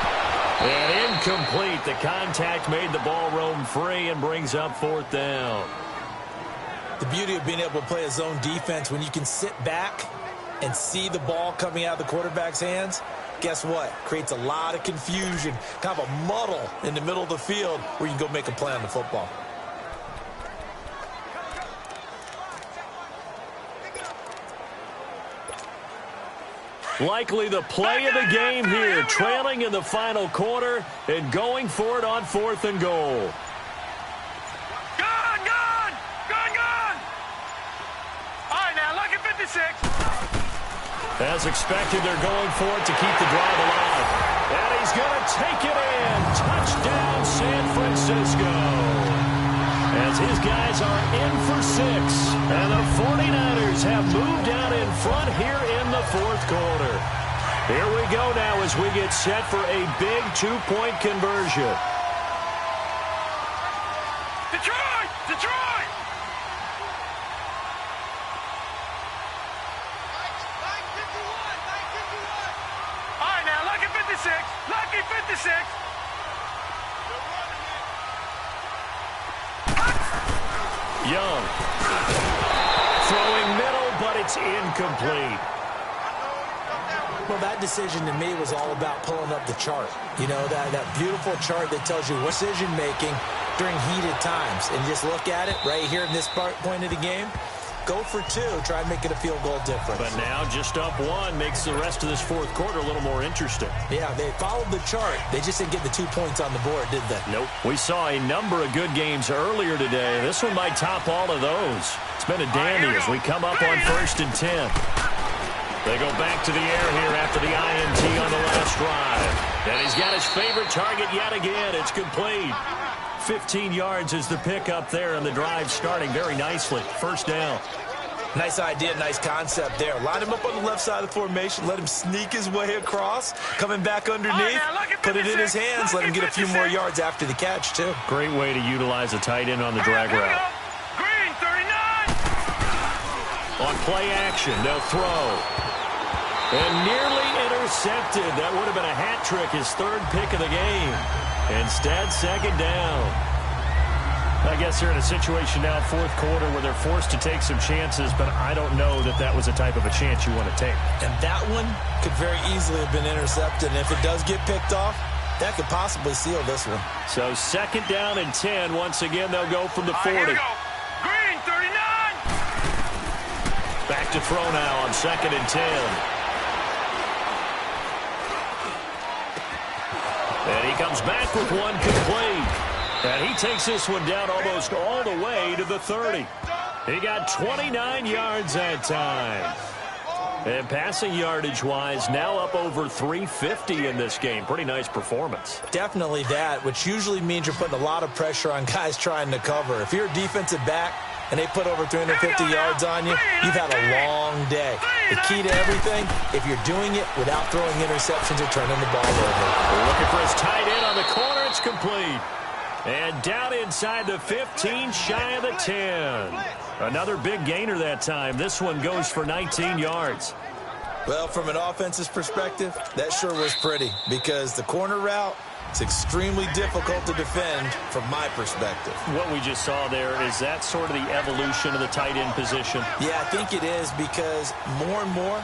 And incomplete. The contact made the ball roam free and brings up 4th down. The beauty of being able to play a zone defense when you can sit back and see the ball coming out of the quarterback's hands, guess what? Creates a lot of confusion, kind of a muddle in the middle of the field where you can go make a play on the football. Likely the play of the game here, trailing in the final quarter and going for it on 4th and goal. Gone, gone, gone, gone. All right, now, lucky 56. As expected, they're going for it to keep the drive alive. And he's going to take it in. Touchdown, San Francisco. As his guys are in for 6. And the 49ers have moved out in front here in the 4th quarter. Here we go now as we get set for a big 2-point conversion. Detroit! Detroit! All right, now, lucky 56. Lucky 56. Young. Throwing middle, but it's incomplete. Well, that decision to me was all about pulling up the chart. You know, that beautiful chart that tells you decision-making during heated times. And just look at it right here in this point of the game. go for 2, try and make it a field goal difference. But now just up 1 makes the rest of this fourth quarter a little more interesting. Yeah, they followed the chart. They just didn't get the 2 points on the board, did they? Nope. We saw a number of good games earlier today. This one might top all of those. It's been a dandy as we come up on 1st and 10. They go back to the air here after the INT on the last drive. And he's got his favorite target yet again. It's complete. 15 yards is the pickup there, and the drive starting very nicely. First down. Nice idea, nice concept there. Line him up on the left side of the formation, let him sneak his way across, coming back underneath, put it in his hands, let him get a few more yards after the catch, too. Great way to utilize a tight end on the drag route. Green, 39. On play action, they'll throw. And nearly intercepted. That would have been a hat trick, his 3rd pick of the game. Instead, 2nd down. I guess they're in a situation now, 4th quarter, where they're forced to take some chances, but I don't know that that was the type of a chance you want to take. And that one could very easily have been intercepted. And if it does get picked off, that could possibly seal this one. So 2nd down and 10. Once again, they'll go from the 40. Here we go. Green, 39. Back to throw now on 2nd and 10. And he comes back with one complete. And he takes this one down almost all the way to the 30. He got 29 yards that time. And passing yardage-wise, now up over 350 in this game. Pretty nice performance. Definitely that, which usually means you're putting a lot of pressure on guys trying to cover. If you're a defensive back and they put over 350 yards on you, you've had a long day. The key to everything, if you're doing it without throwing interceptions or turning the ball over. We're looking for his tight end on the corner. It's complete. And down inside the 15, shy of the 10. Another big gainer that time. This one goes for 19 yards. Well, from an offense's perspective, that sure was pretty because the corner route, it's extremely difficult to defend from my perspective. What we just saw there, is that sort of the evolution of the tight end position? Yeah, I think it is because more and more,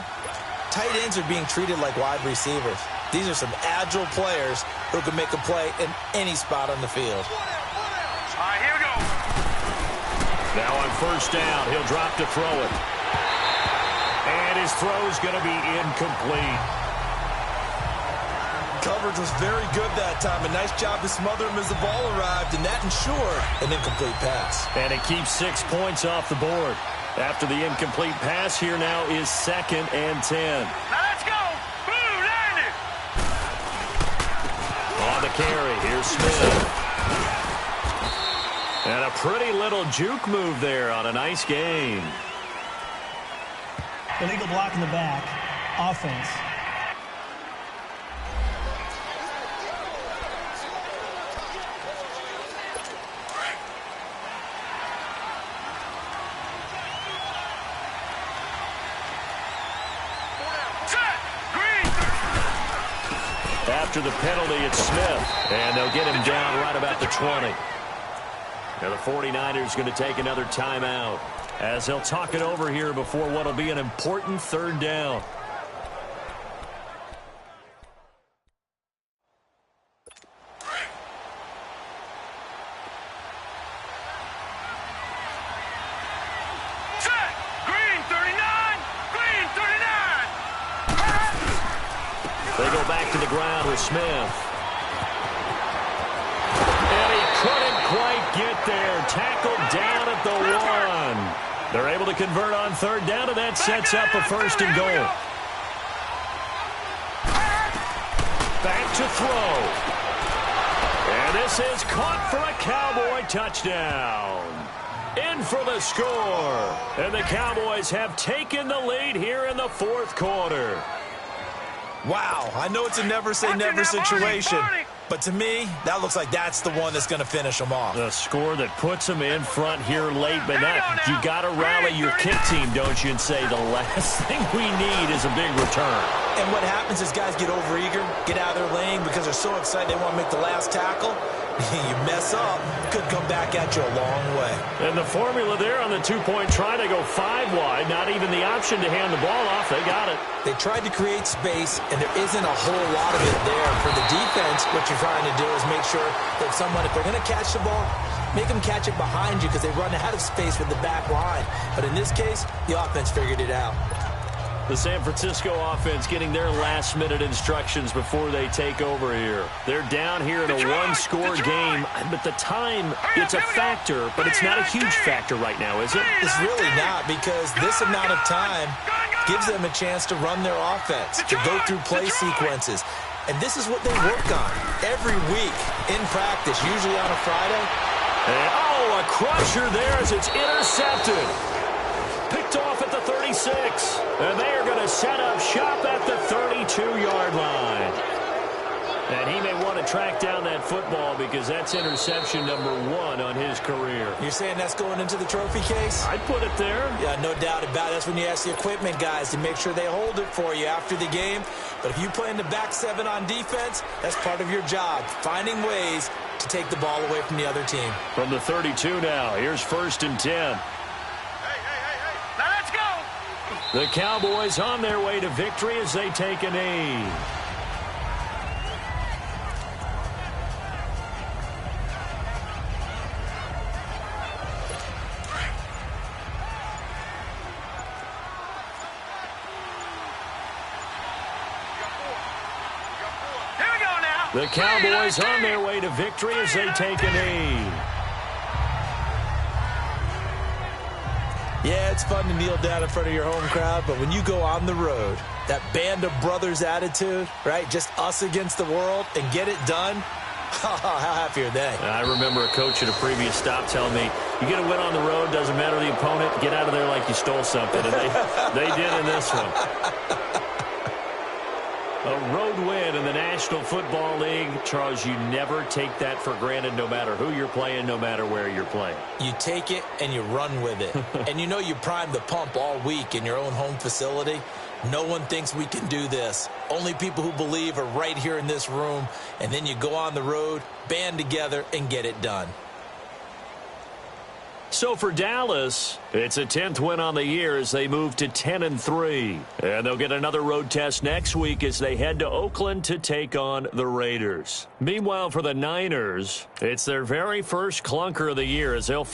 tight ends are being treated like wide receivers. These are some agile players who can make a play in any spot on the field. All right, here we go. Now on 1st down, he'll drop to throw it. And his throw's going to be incomplete. Coverage was very good that time. A nice job to smother him as the ball arrived, and that ensured an incomplete pass. And it keeps 6 points off the board. After the incomplete pass, here now is 2nd and 10. Now let's go. Blue, land it. On the carry, here's Smith. And a pretty little juke move there on a nice game. Illegal block in the back. Offense. After the penalty, it's Smith. And they'll get him down right about the 20. Now the 49ers going to take another timeout as they'll talk it over here before what will be an important 3rd down. Set. Green, 39. Green, 39. They go back to the ground with Smith. And he couldn't quite get there. Tackled down at the 1. They're able to convert on 3rd down, and that sets up a 1st and goal. Back to throw. And this is caught for a Cowboy touchdown. In for the score. And the Cowboys have taken the lead here in the 4th quarter. Wow, I know it's a never-say-never situation, but to me, that looks like that's the one that's going to finish them off. The score that puts them in front here late, but you got to rally your kick team, don't you, and say the last thing we need is a big return. And what happens is guys get overeager, get out of their lane because they're so excited they want to make the last tackle. You mess up, could come back at you a long way. And the formula there on the 2-point try to go 5 wide, not even the option to hand the ball off. They got it. They tried to create space, and there isn't a whole lot of it there. For the defense, what you're trying to do is make sure that if they're going to catch the ball, make them catch it behind you because they run out of space with the back line. But in this case, the offense figured it out. The San Francisco offense getting their last-minute instructions before they take over here. They're down here in a one-score game, but the time, it's a factor, but it's not a huge factor right now, is it? It's really not, because this amount of time gives them a chance to run their offense, to go through play sequences. And this is what they work on every week in practice, usually on a Friday. And, oh, a crusher there as it's intercepted. Picked off at the 36. And they are going to set up shop at the 32-yard line. And he may want to track down that football because that's interception number 1 on his career. You're saying that's going into the trophy case? I'd put it there. Yeah, no doubt about it. That's when you ask the equipment guys to make sure they hold it for you after the game. But if you play in the back 7 on defense, that's part of your job, finding ways to take the ball away from the other team. From the 32 now, here's 1st and 10. Now let's go. The Cowboys on their way to victory as they take a knee. The Cowboys on their way to victory as they take a knee. Yeah, it's fun to kneel down in front of your home crowd, but when you go on the road, that band of brothers attitude, right, just us against the world, and get it done, how happy are they? I remember a coach at a previous stop telling me, you get a win on the road, doesn't matter the opponent, get out of there like you stole something. And they did in this one. A road win in the National Football League. Charles, you never take that for granted no matter who you're playing, no matter where you're playing. You take it and you run with it. And you know you primed the pump all week in your own home facility. No one thinks we can do this. Only people who believe are right here in this room. And then you go on the road, band together, and get it done. So for Dallas, it's a 10th win on the year as they move to 10-3. And they'll get another road test next week as they head to Oakland to take on the Raiders. Meanwhile, for the Niners, it's their very first clunker of the year as they'll